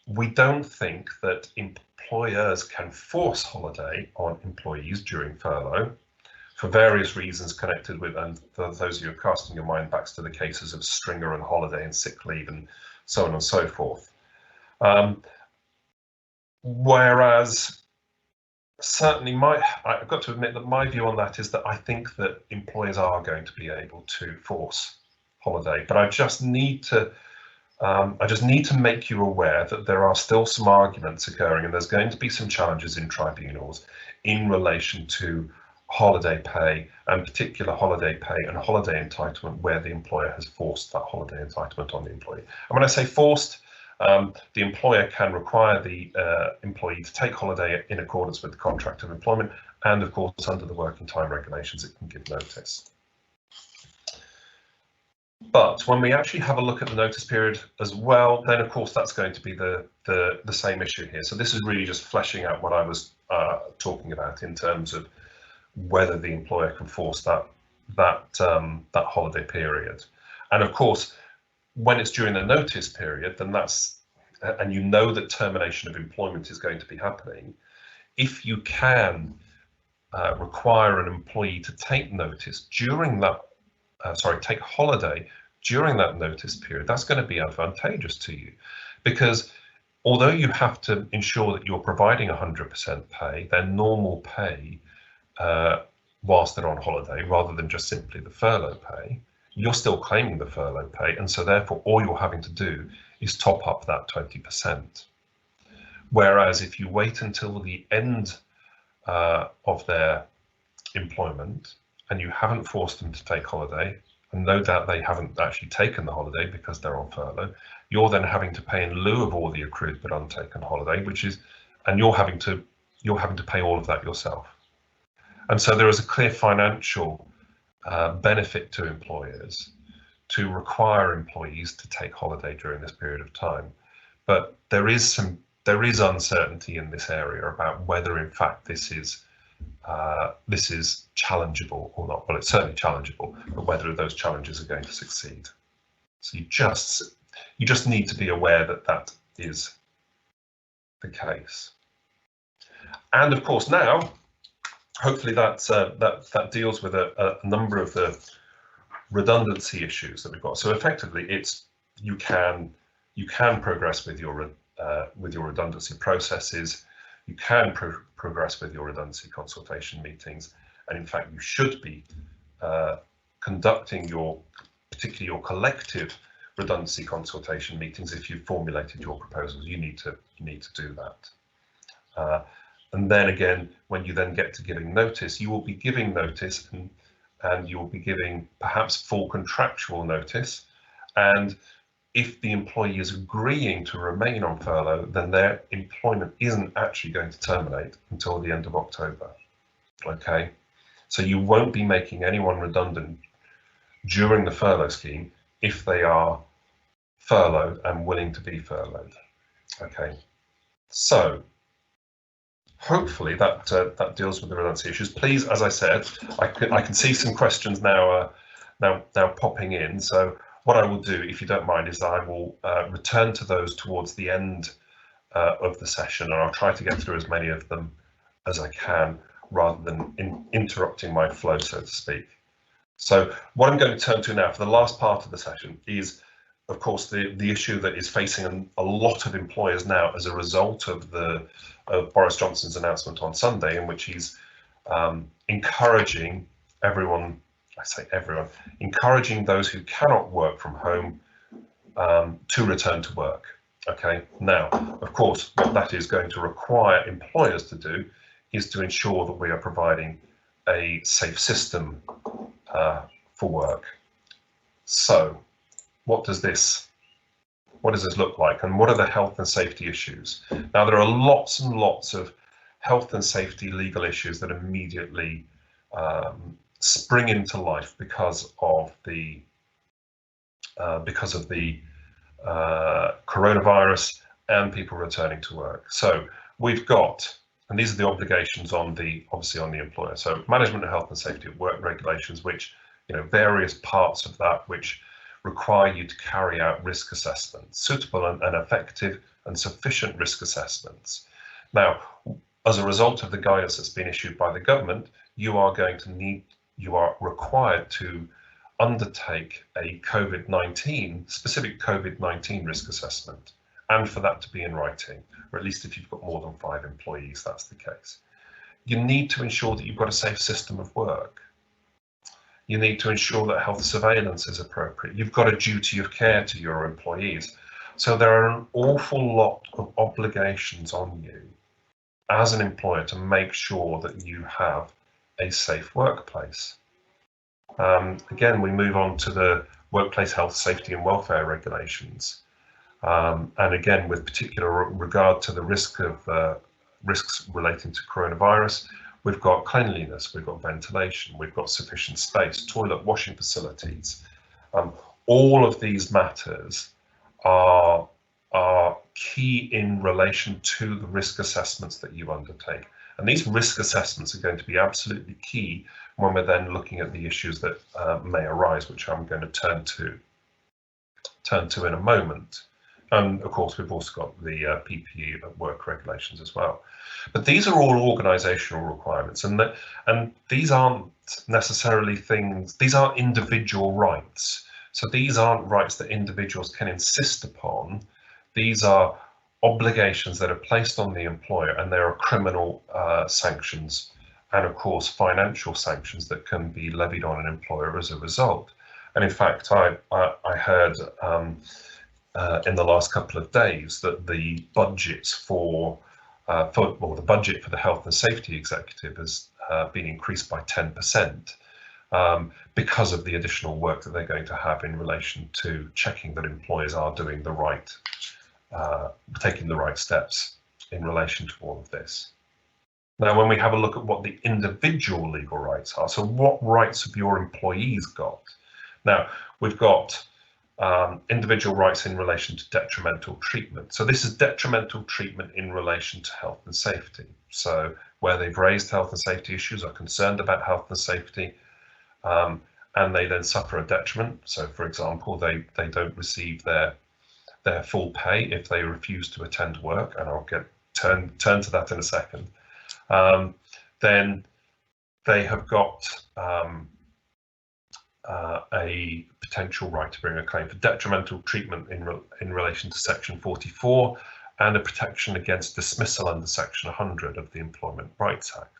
we don't think that employers can force holiday on employees during furlough for various reasons connected with, and for those of you who are casting your mind back to the cases of stringer and holiday and sick leave and so on and so forth. Whereas certainly I've got to admit that my view on that is that I think that employers are going to be able to force holiday, but I just need to make you aware that there are still some arguments occurring, and there's going to be some challenges in tribunals in relation to holiday pay, and particular holiday pay and holiday entitlement where the employer has forced that holiday entitlement on the employee. And when I say forced, the employer can require the employee to take holiday in accordance with the contract of employment, and of course under the working time regulations it can give notice. But when we actually have a look at the notice period as well, then of course that's going to be the same issue here. So this is really just fleshing out what I was talking about in terms of whether the employer can force that holiday period. And of course, when it's during the notice period, then and you know that termination of employment is going to be happening, if you can require an employee to take notice during that, take holiday during that notice period, that's going to be advantageous to you, because although you have to ensure that you're providing 100% pay, their normal pay whilst they're on holiday, rather than just simply the furlough pay, you're still claiming the furlough pay, and so therefore all you're having to do is top up that 20%. Whereas if you wait until the end of their employment and you haven't forced them to take holiday, and no doubt they haven't actually taken the holiday because they're on furlough, you're then having to pay in lieu of all the accrued but untaken holiday, and you're having to pay all of that yourself. And so there is a clear financial benefit to employers to require employees to take holiday during this period of time. But there is uncertainty in this area about whether in fact this is challengeable or not. Well, it's certainly challengeable, but whether those challenges are going to succeed. So you just need to be aware that that is the case. And of course now, hopefully that deals with a number of the redundancy issues that we've got. So effectively, you can progress with your redundancy processes. You can progress with your redundancy consultation meetings, and in fact, you should be conducting particularly your collective redundancy consultation meetings. If you've formulated your proposals, you need to do that. And then again, when you then get to giving notice, you will be giving notice, and you will be giving perhaps full contractual notice. And if the employee is agreeing to remain on furlough, then their employment isn't actually going to terminate until the end of October. Okay, so you won't be making anyone redundant during the furlough scheme if they are furloughed and willing to be furloughed. Okay, so hopefully that deals with the redundancy issues. Please, as I said, I can see some questions now popping in. So what I will do, if you don't mind, is I will return to those towards the end of the session, and I'll try to get through as many of them as I can, rather than interrupting my flow, so to speak. So what I'm going to turn to now for the last part of the session is, of course, the issue that is facing a lot of employers now as a result of Boris Johnson's announcement on Sunday, in which he's encouraging everyone, I say everyone, encouraging those who cannot work from home to return to work. Okay, now, of course, what that is going to require employers to do is to ensure that we are providing a safe system for work. So what does this What does this look like, and what are the health and safety issues? Now, there are lots and lots of health and safety legal issues that immediately spring into life because of the coronavirus and people returning to work. So we've got, and these are the obligations on obviously on the employer. So management of health and safety at work regulations, which, various parts of that which require you to carry out risk assessments, suitable and effective and sufficient risk assessments. Now, as a result of the guidance that's been issued by the government, you are required to undertake a specific COVID-19 risk assessment, and for that to be in writing, or at least if you've got more than 5 employees, that's the case. You need to ensure that you've got a safe system of work. You need to ensure that health surveillance is appropriate. You've got a duty of care to your employees. So there are an awful lot of obligations on you as an employer to make sure that you have a safe workplace. Again, we move on to the workplace health, safety and welfare regulations. And again, with particular regard to the risks relating to coronavirus, we've got cleanliness, we've got ventilation, we've got sufficient space, toilet washing facilities. All of these matters are key in relation to the risk assessments that you undertake. And these risk assessments are going to be absolutely key when we're then looking at the issues that may arise, which I'm going to turn to in a moment. And of course, we've also got the PPE at work regulations as well. But these are all organisational requirements, and these aren't necessarily things, these are individual rights. So these aren't rights that individuals can insist upon. These are obligations that are placed on the employer, and there are criminal sanctions and of course financial sanctions that can be levied on an employer as a result. And in fact, I heard in the last couple of days that the budgets the budget for the health and safety executive has been increased by 10% because of the additional work that they're going to have in relation to checking that employers are doing the right, taking the right steps in relation to all of this. Now, when we have a look at what the individual legal rights are, so what rights have your employees got? Now, we've got individual rights in relation to detrimental treatment. So this is detrimental treatment in relation to health and safety. So where they've raised health and safety issues, are concerned about health and safety, and they then suffer a detriment. So for example, they don't receive their full pay if they refuse to attend work, and I'll turn to that in a second. Then they have got a potential right to bring a claim for detrimental treatment in relation to Section 44, and a protection against dismissal under Section 100 of the Employment Rights Act.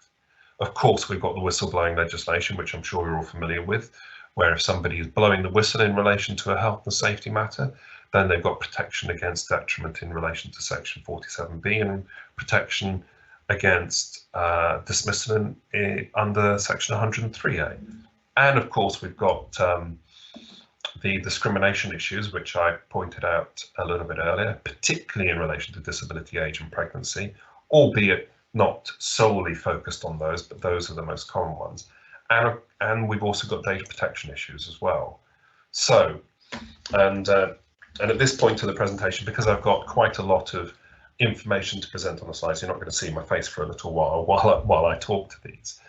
Of course, we've got the whistleblowing legislation, which I'm sure you're all familiar with, where if somebody is blowing the whistle in relation to a health and safety matter, then they've got protection against detriment in relation to Section 47B and protection against dismissal under Section 103A. And of course, we've got the discrimination issues, which I pointed out a little bit earlier, particularly in relation to disability, age and pregnancy, albeit not solely focused on those, but those are the most common ones. And we've also got data protection issues as well. So, and at this point of the presentation, because I've got quite a lot of information to present on the slides, you're not going to see my face for a little while I talk to these.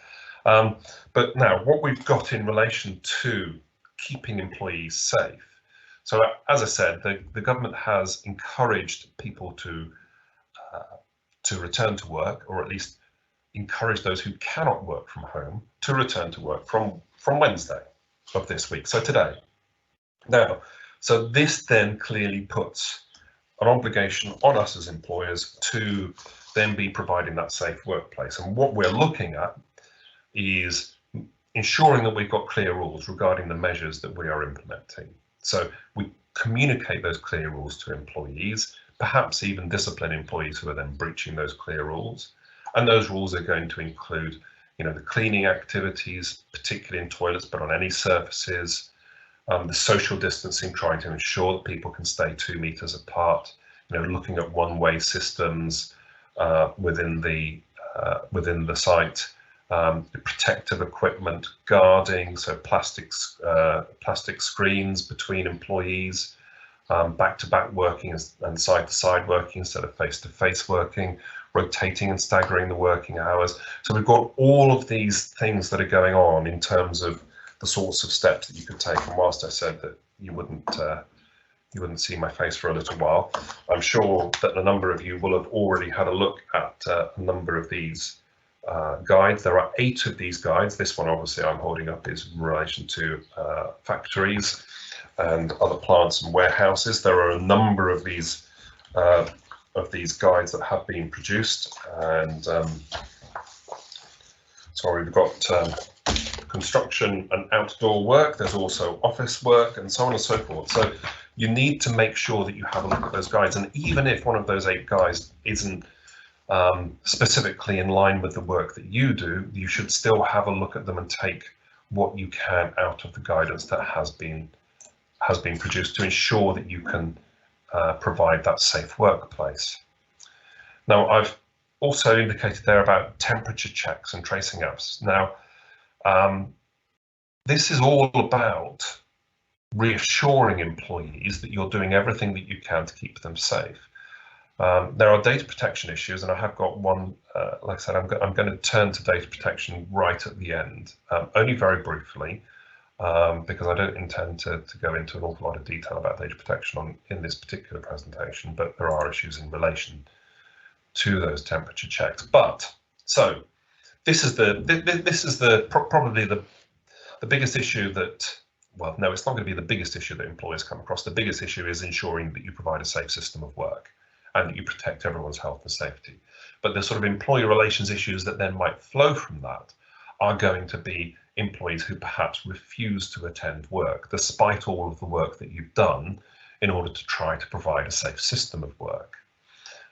But now, what we've got in relation to keeping employees safe. So, as I said, the government has encouraged people to return to work, or at least encourage those who cannot work from home to return to work from Wednesday of this week, so today. Now, so this then clearly puts an obligation on us as employers to then be providing that safe workplace. And what we're looking at is ensuring that we've got clear rules regarding the measures that we are implementing. So we communicate those clear rules to employees, perhaps even discipline employees who are then breaching those clear rules. And those rules are going to include, the cleaning activities, particularly in toilets, but on any surfaces, the social distancing, trying to ensure that people can stay 2 meters apart, looking at one-way systems within the site, protective equipment, guarding, so plastic screens between employees, back-to-back working and side-to-side working instead of face-to-face working, rotating and staggering the working hours. So we've got all of these things that are going on in terms of the sorts of steps that you could take. And whilst I said that you wouldn't see my face for a little while, I'm sure that a number of you will have already had a look at a number of these guides. There are 8 of these guides. This one, obviously, I'm holding up is in relation to factories and other plants and warehouses. There are a number of these guides that have been produced, and sorry, we've got construction and outdoor work. There's also office work and so on and so forth. So you need to make sure that you have a look at those guides, and even if one of those 8 guides isn't specifically in line with the work that you do, you should still have a look at them and take what you can out of the guidance that has been produced to ensure that you can provide that safe workplace. Now, I've also indicated there about temperature checks and tracing apps. Now, this is all about reassuring employees that you're doing everything that you can to keep them safe. There are data protection issues, and I have got one, like I said, I'm going to turn to data protection right at the end, only very briefly, because I don't intend to go into an awful lot of detail about data protection in this particular presentation, but there are issues in relation to those temperature checks. But so this is probably the biggest issue that, well, no, it's not going to be the biggest issue that employers come across. The biggest issue is ensuring that you provide a safe system of work and that you protect everyone's health and safety. But the sort of employee relations issues that then might flow from that are going to be employees who perhaps refuse to attend work, despite all of the work that you've done in order to try to provide a safe system of work.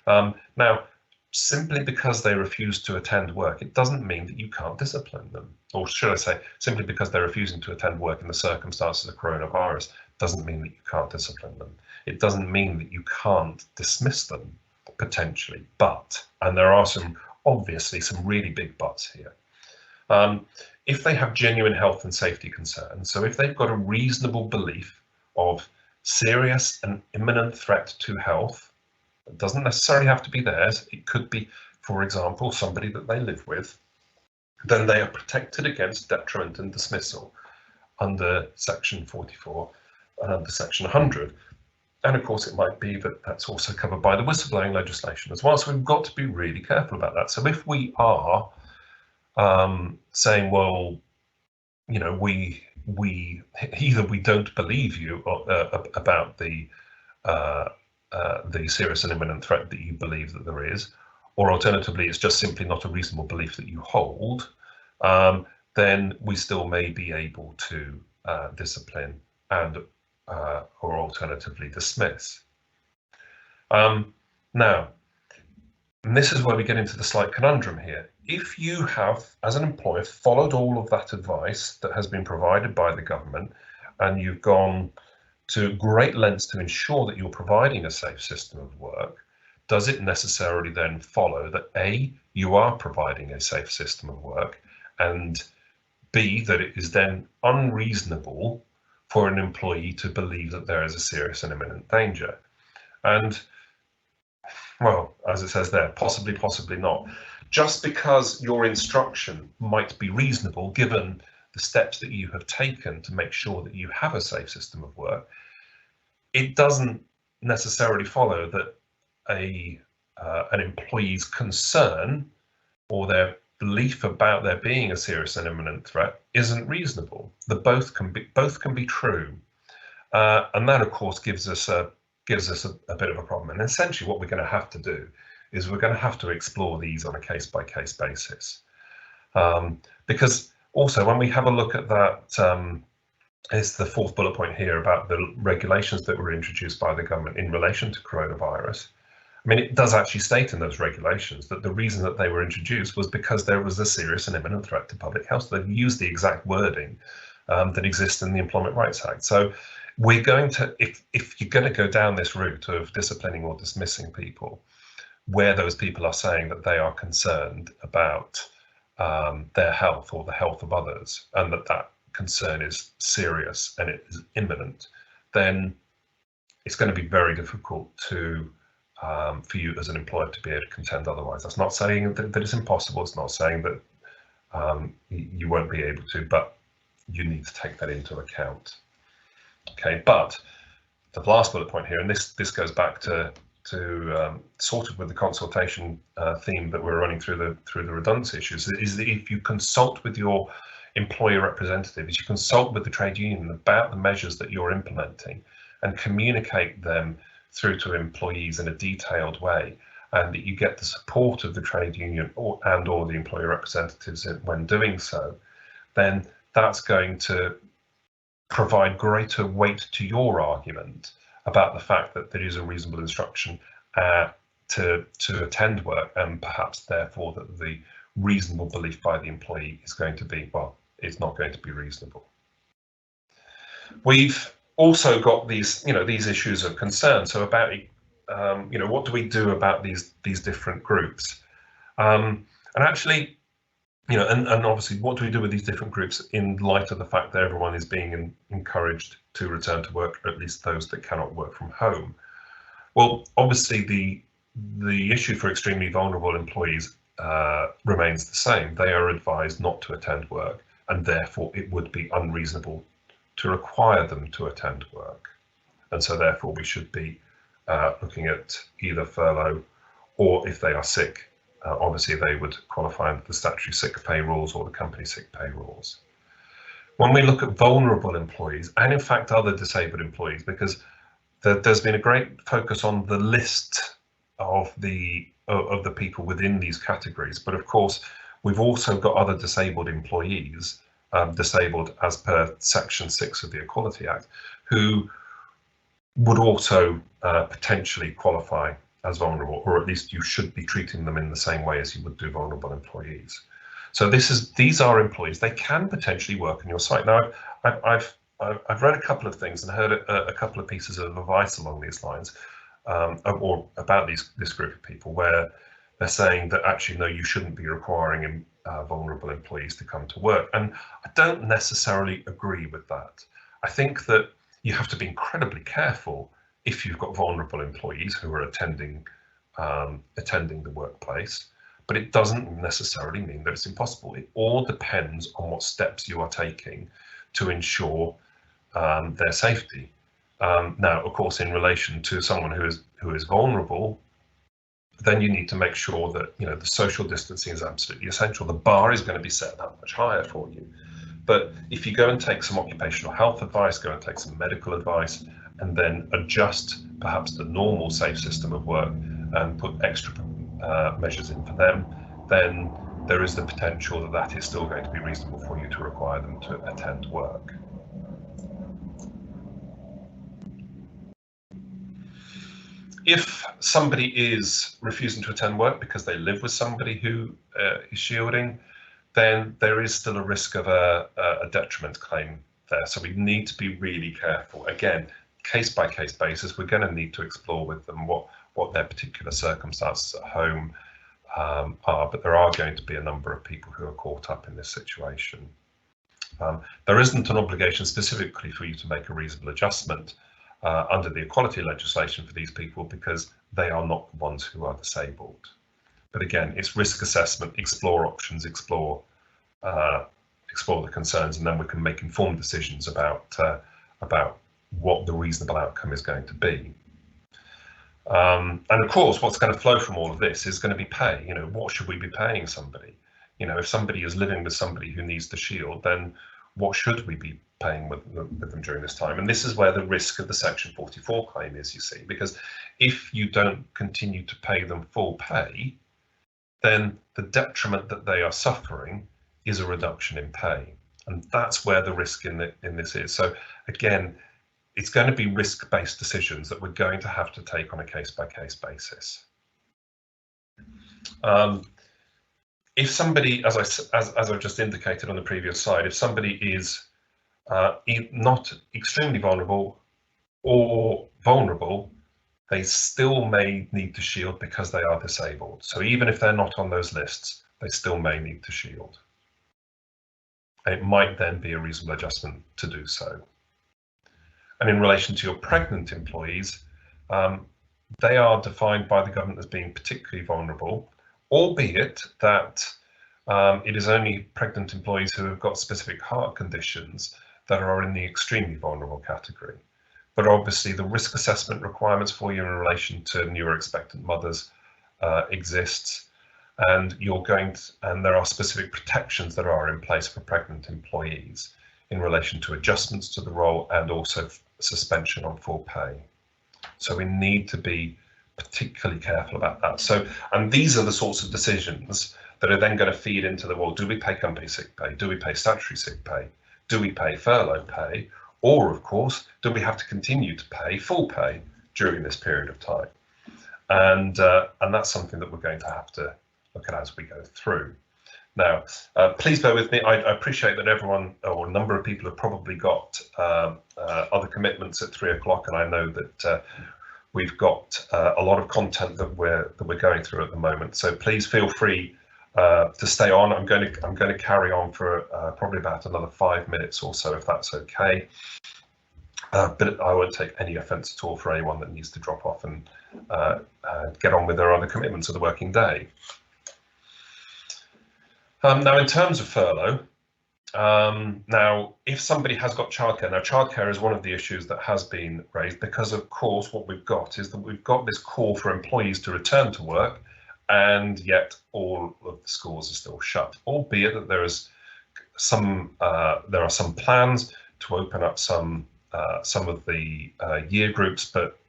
Now, simply because they refuse to attend work, it doesn't mean that you can't discipline them. Or should I say, simply because they're refusing to attend work in the circumstances of coronavirus, doesn't mean that you can't discipline them. It doesn't mean that you can't dismiss them, potentially, but, and there are obviously some really big buts here. If they have genuine health and safety concerns, so if they've got a reasonable belief of serious and imminent threat to health, it doesn't necessarily have to be theirs, it could be, for example, somebody that they live with, then they are protected against detriment and dismissal under Section 44 and under Section 100. And of course, it might be that that's also covered by the whistleblowing legislation as well. So we've got to be really careful about that. So if we are saying, well, we either we don't believe you about the serious and imminent threat that you believe that there is, or alternatively, it's just simply not a reasonable belief that you hold, then we still may be able to discipline and or alternatively dismiss. Now, and this is where we get into the slight conundrum here. If you have, as an employer, followed all of that advice that has been provided by the government, and you've gone to great lengths to ensure that you're providing a safe system of work, does it necessarily then follow that A, you are providing a safe system of work, and B, that it is then unreasonable for an employee to believe that there is a serious and imminent danger? And, well, as it says there, possibly, possibly not. Just because your instruction might be reasonable, given the steps that you have taken to make sure that you have a safe system of work, it doesn't necessarily follow that an employee's concern or their belief about there being a serious and imminent threat isn't reasonable. Both can be true, and that of course gives us a bit of a problem. And essentially, what we're going to have to do is we're going to have to explore these on a case-by-case basis, because also when we have a look at that, it's the fourth bullet point here about the regulations that were introduced by the government in relation to coronavirus. I mean, it does actually state in those regulations that the reason that they were introduced was because there was a serious and imminent threat to public health. They've used the exact wording that exist in the Employment Rights Act. So we're going to, if you're going to go down this route of disciplining or dismissing people, where those people are saying that they are concerned about their health or the health of others, and that concern is serious and it is imminent, then it's going to be very difficult to for you as an employer to be able to contend otherwise. That's not saying that it's impossible. It's not saying that you won't be able to, but you need to take that into account. Okay, but the last bullet point here, and this goes back to sort of with the consultation theme that we're running through the redundancy issues, is that if you consult with your employer representative, if you consult with the trade union about the measures that you're implementing and communicate them through to employees in a detailed way, and that you get the support of the trade union or the employer representatives when doing so, then that's going to provide greater weight to your argument about the fact that there is a reasonable instruction to attend work, and perhaps therefore that the reasonable belief by the employee is going to be, well, it's not going to be reasonable. We've also got these issues of concern. So about what do we do about these different groups, and actually, and obviously, what do we do with these different groups in light of the fact that everyone is being encouraged to return to work, or at least those that cannot work from home? Well, obviously, the issue for extremely vulnerable employees remains the same. They are advised not to attend work, and therefore it would be unreasonable to require them to attend work. And so therefore we should be looking at either furlough, or if they are sick, obviously they would qualify under the statutory sick pay rules or the company sick pay rules. When we look at vulnerable employees, and in fact other disabled employees, because there's been a great focus on the list of the people within these categories, but of course we've also got other disabled employees, disabled as per Section 6 of the Equality Act, who would also potentially qualify as vulnerable, or at least you should be treating them in the same way as you would do vulnerable employees. So these are employees. They can potentially work on your site. Now, I've read a couple of things and heard a couple of pieces of advice along these lines, or about this group of people, where they're saying that actually no, you shouldn't be requiring vulnerable employees to come to work. And I don't necessarily agree with that. I think that you have to be incredibly careful if you've got vulnerable employees who are attending the workplace, but it doesn't necessarily mean that it's impossible. It all depends on what steps you are taking to ensure their safety. Now, of course, in relation to someone who is vulnerable, then you need to make sure that the social distancing is absolutely essential. The bar is going to be set that much higher for you. But if you go and take some occupational health advice, go and take some medical advice, and then adjust perhaps the normal safe system of work and put extra measures in for them, then there is the potential that is still going to be reasonable for you to require them to attend work. If somebody is refusing to attend work because they live with somebody who is shielding, then there is still a risk of a detriment claim there. So we need to be really careful. Again, case by case basis, we're going to need to explore with them what their particular circumstances at home are, but there are going to be a number of people who are caught up in this situation. There isn't an obligation specifically for you to make a reasonable adjustment under the equality legislation for these people, because they are not the ones who are disabled. But again, it's risk assessment, explore options, explore the concerns, and then we can make informed decisions about what the reasonable outcome is going to be. And of course, what's going to flow from all of this is going to be pay. What should we be paying somebody? If somebody is living with somebody who needs the shield, then what should we be paying with them during this time? And this is where the risk of the Section 44 claim is, you see, because if you don't continue to pay them full pay, then the detriment that they are suffering is a reduction in pay. And that's where the risk in this is. So again, it's going to be risk-based decisions that we're going to have to take on a case-by-case basis. If somebody, as I've just indicated on the previous slide, if somebody is not extremely vulnerable or vulnerable, they still may need to shield because they are disabled. So even if they're not on those lists, they still may need to shield. It might then be a reasonable adjustment to do so. And in relation to your pregnant employees, they are defined by the government as being particularly vulnerable, albeit that it is only pregnant employees who have got specific heart conditions that are in the extremely vulnerable category. But obviously the risk assessment requirements for you in relation to newer expectant mothers exists, and there are specific protections that are in place for pregnant employees in relation to adjustments to the role and also suspension on full pay. So we need to be particularly careful about that. So, and these are the sorts of decisions that are then going to feed into the, well, do we pay company sick pay? Do we pay statutory sick pay? Do we pay furlough pay? Or, of course, do we have to continue to pay full pay during this period of time? And that's something that we're going to have to look at as we go through. Now, please bear with me. I appreciate that everyone, or a number of people, have probably got other commitments at 3 o'clock, and I know that we've got a lot of content that we're going through at the moment. So please feel free to stay on. I'm going to carry on for probably about another 5 minutes or so, if that's okay. But I won't take any offence at all for anyone that needs to drop off and get on with their other commitments of the working day. Now, in terms of furlough, now if somebody has got childcare, now childcare is one of the issues that has been raised because, of course, what we've got is that we've got this call for employees to return to work, and yet all of the schools are still shut, albeit that there are some plans to open up some of the year groups, but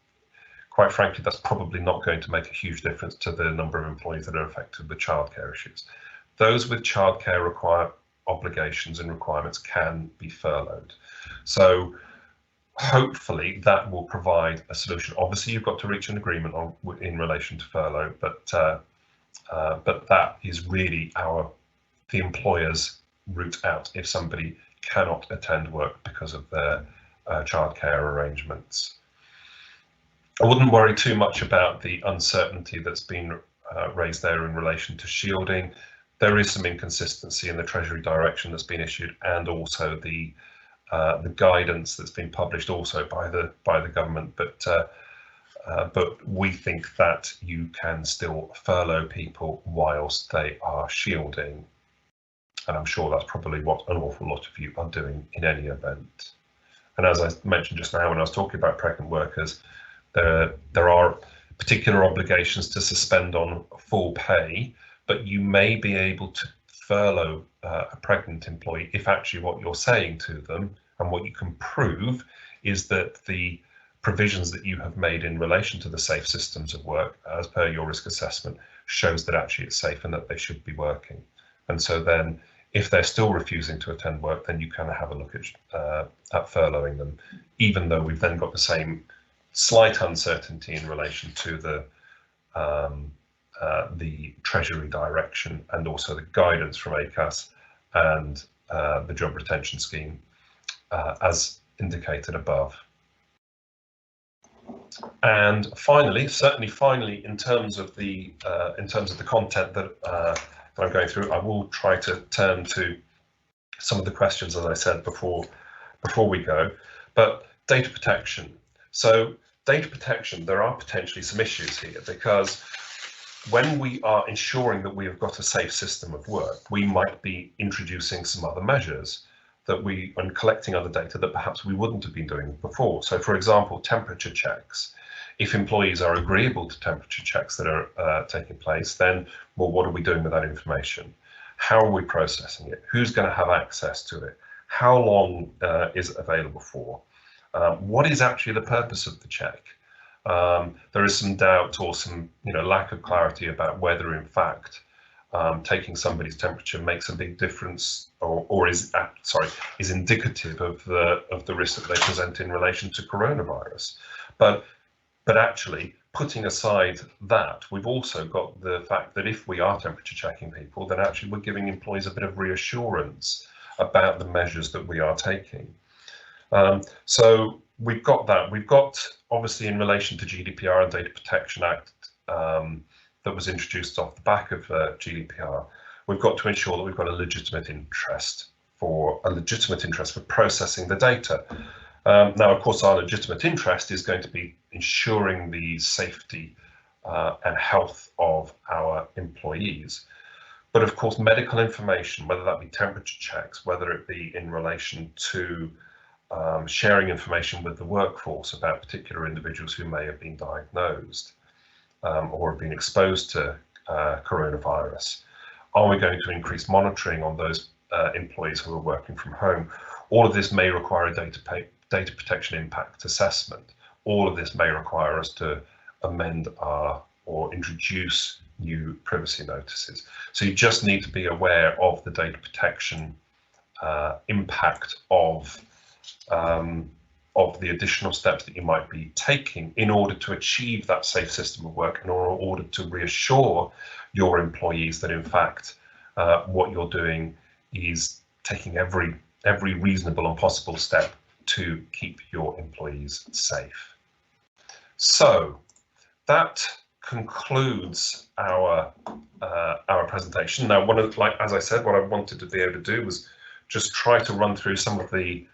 quite frankly, that's probably not going to make a huge difference to the number of employees that are affected with childcare issues. Those with childcare obligations and requirements can be furloughed. So hopefully that will provide a solution. Obviously, you've got to reach an agreement in relation to furlough, but that is really the employer's route out if somebody cannot attend work because of their childcare arrangements. I wouldn't worry too much about the uncertainty that's been raised there in relation to shielding. There is some inconsistency in the Treasury direction that's been issued, and also the guidance that's been published also by the government. But we think that you can still furlough people whilst they are shielding, and I'm sure that's probably what an awful lot of you are doing in any event. And as I mentioned just now when I was talking about pregnant workers, there are particular obligations to suspend on full pay, but you may be able to furlough a pregnant employee if actually what you're saying to them and what you can prove is that the provisions that you have made in relation to the safe systems of work, as per your risk assessment, shows that actually it's safe and that they should be working. And so then if they're still refusing to attend work, then you can have a look at furloughing them, even though we've then got the same slight uncertainty in relation to the Treasury direction and also the guidance from ACAS and the job retention scheme as indicated above. And finally, in terms of the content that I'm going through, I will try to turn to some of the questions, as I said before we go. But data protection. So data protection, there are potentially some issues here, because when we are ensuring that we have got a safe system of work, we might be introducing some other measures and collecting other data that perhaps we wouldn't have been doing before. So for example, temperature checks. If employees are agreeable to temperature checks that are taking place, then, well, what are we doing with that information? How are we processing it? Who's going to have access to it? How long is it available for? What is actually the purpose of the check? There is some doubt or some lack of clarity about whether in fact taking somebody's temperature makes a big difference or is indicative of the risk that they present in relation to coronavirus. But actually, putting aside that, we've also got the fact that if we are temperature checking people, then actually we're giving employees a bit of reassurance about the measures that we are taking. So we've got that. We've got, obviously, in relation to GDPR and Data Protection Act that was introduced off the back of GDPR, we've got to ensure that we've got a legitimate interest for processing the data. Now, of course, our legitimate interest is going to be ensuring the safety and health of our employees. But of course, medical information, whether that be temperature checks, whether it be in relation to sharing information with the workforce about particular individuals who may have been diagnosed or have been exposed to coronavirus. Are we going to increase monitoring on those employees who are working from home? All of this may require a data protection impact assessment. All of this may require us to amend or introduce new privacy notices. So you just need to be aware of the data protection impact of the additional steps that you might be taking in order to achieve that safe system of work, and in order to reassure your employees that in fact what you're doing is taking every reasonable and possible step to keep your employees safe. So that concludes our presentation. Now, as I said, what I wanted to be able to do was just try to run through some of the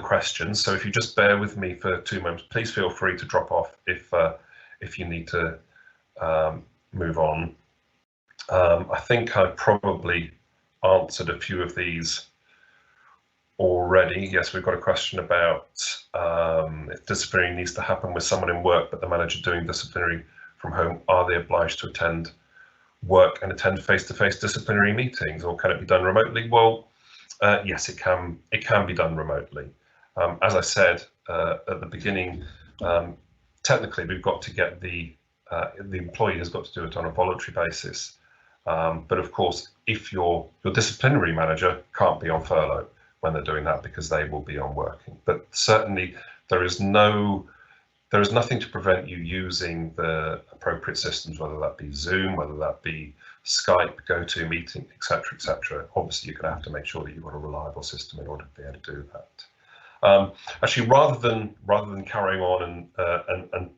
questions. So if you just bear with me for 2 moments, please feel free to drop off if you need to move on. I think I probably answered a few of these already. Yes, we've got a question about if disciplinary needs to happen with someone in work, but the manager doing disciplinary from home, are they obliged to attend work and attend face-to-face disciplinary meetings, or can it be done remotely? Well, yes, it can be done remotely. As I said at the beginning, technically we've got to get the employee has got to do it on a voluntary basis. But of course, if your disciplinary manager can't be on furlough when they're doing that, because they will be on working. But certainly there is nothing to prevent you using the appropriate systems, whether that be Zoom, whether that be Skype, GoToMeeting, etc., etc. Obviously, you're going to have to make sure that you've got a reliable system in order to be able to do that. Actually, rather than carrying on and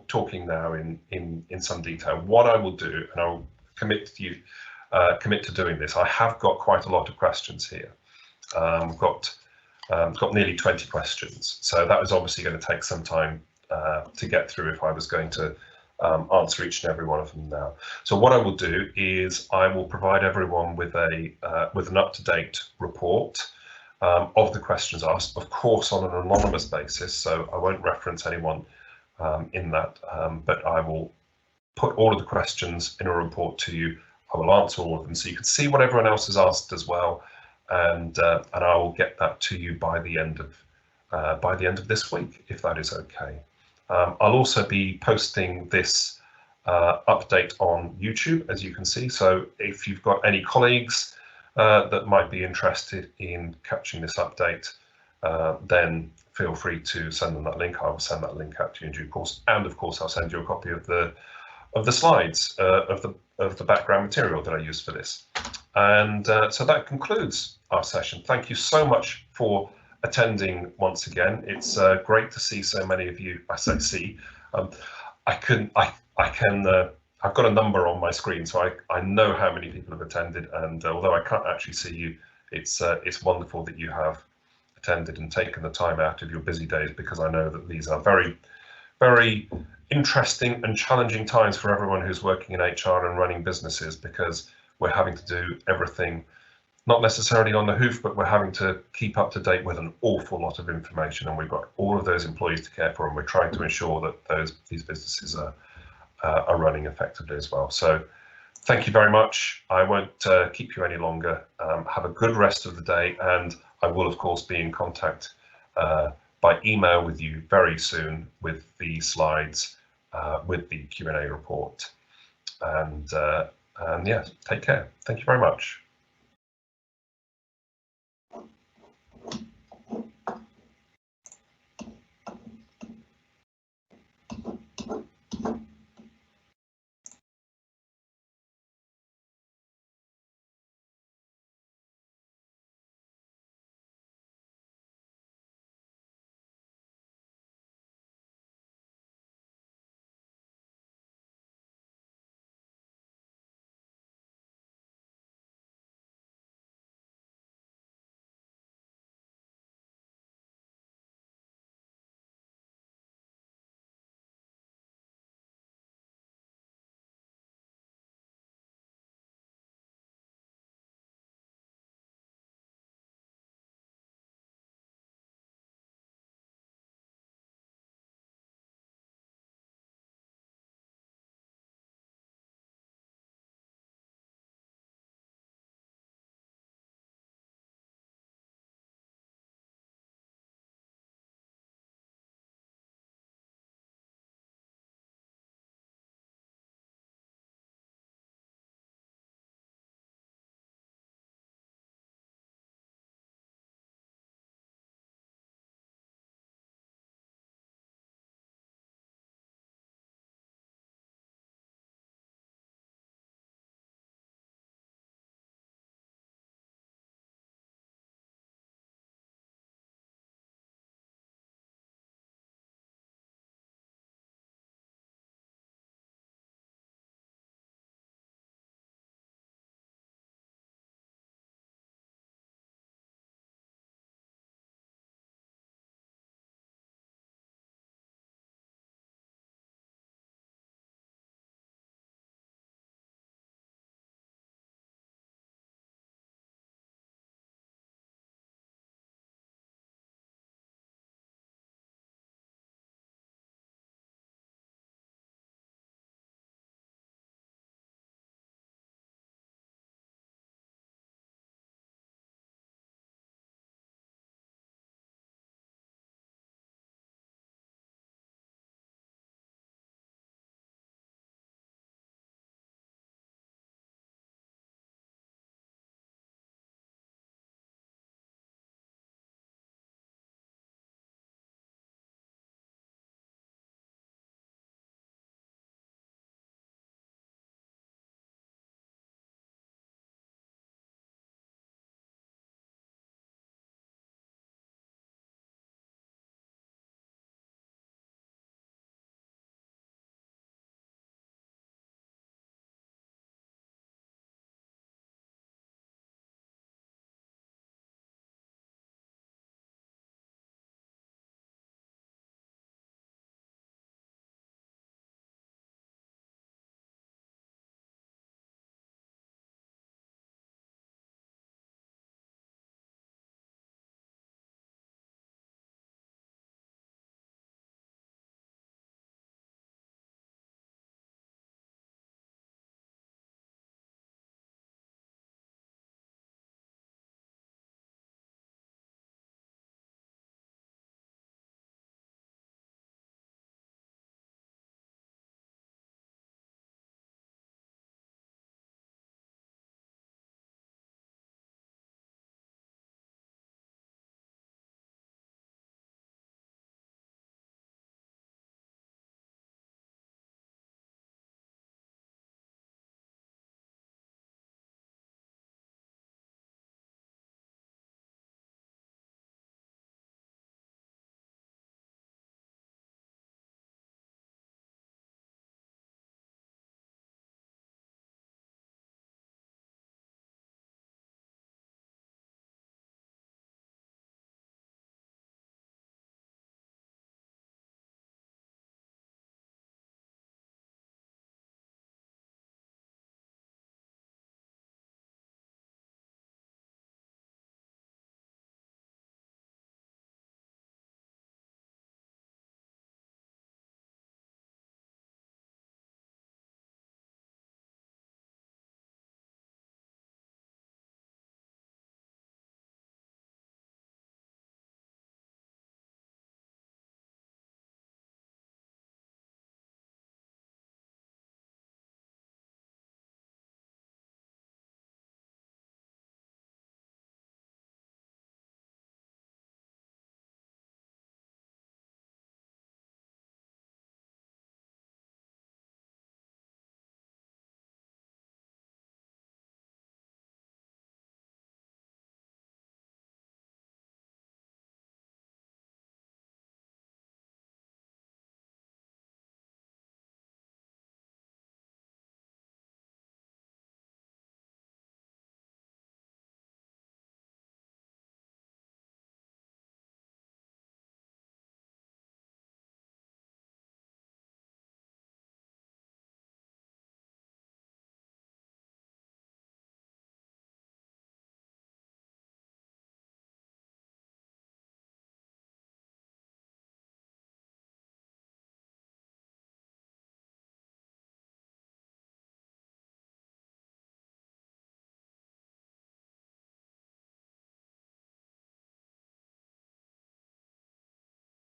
talking now in some detail, what I will do, and I'll commit to doing this. I have got quite a lot of questions here. I've got nearly 20 questions, so that was obviously going to take some time to get through if I was going to answer each and every one of them now. So what I will do is I will provide everyone with an up-to-date report of the questions asked, of course on an anonymous basis, so I won't reference anyone in that, but I will put all of the questions in a report to you. I will answer all of them so you can see what everyone else has asked as well, and I will get that to you by the end of this week, if that is okay. I'll also be posting this update on YouTube, as you can see. So if you've got any colleagues that might be interested in catching this update, then feel free to send them that link. I will send that link out to you in due course, and of course I'll send you a copy of the slides of the background material that I used for this. And so that concludes our session. Thank you so much for attending once again. It's great to see so many of you. I say see. I've got a number on my screen, so I know how many people have attended. And although I can't actually see you, it's wonderful that you have attended and taken the time out of your busy days, because I know that these are very, very interesting and challenging times for everyone who's working in HR and running businesses, because we're having to do everything, not necessarily on the hoof, but we're having to keep up to date with an awful lot of information, and we've got all of those employees to care for, and we're trying to ensure that these businesses are running effectively as well. So thank you very much. I won't keep you any longer. Have a good rest of the day, and I will of course be in contact by email with you very soon with the slides, with the Q&A report, and yeah, take care. Thank you very much.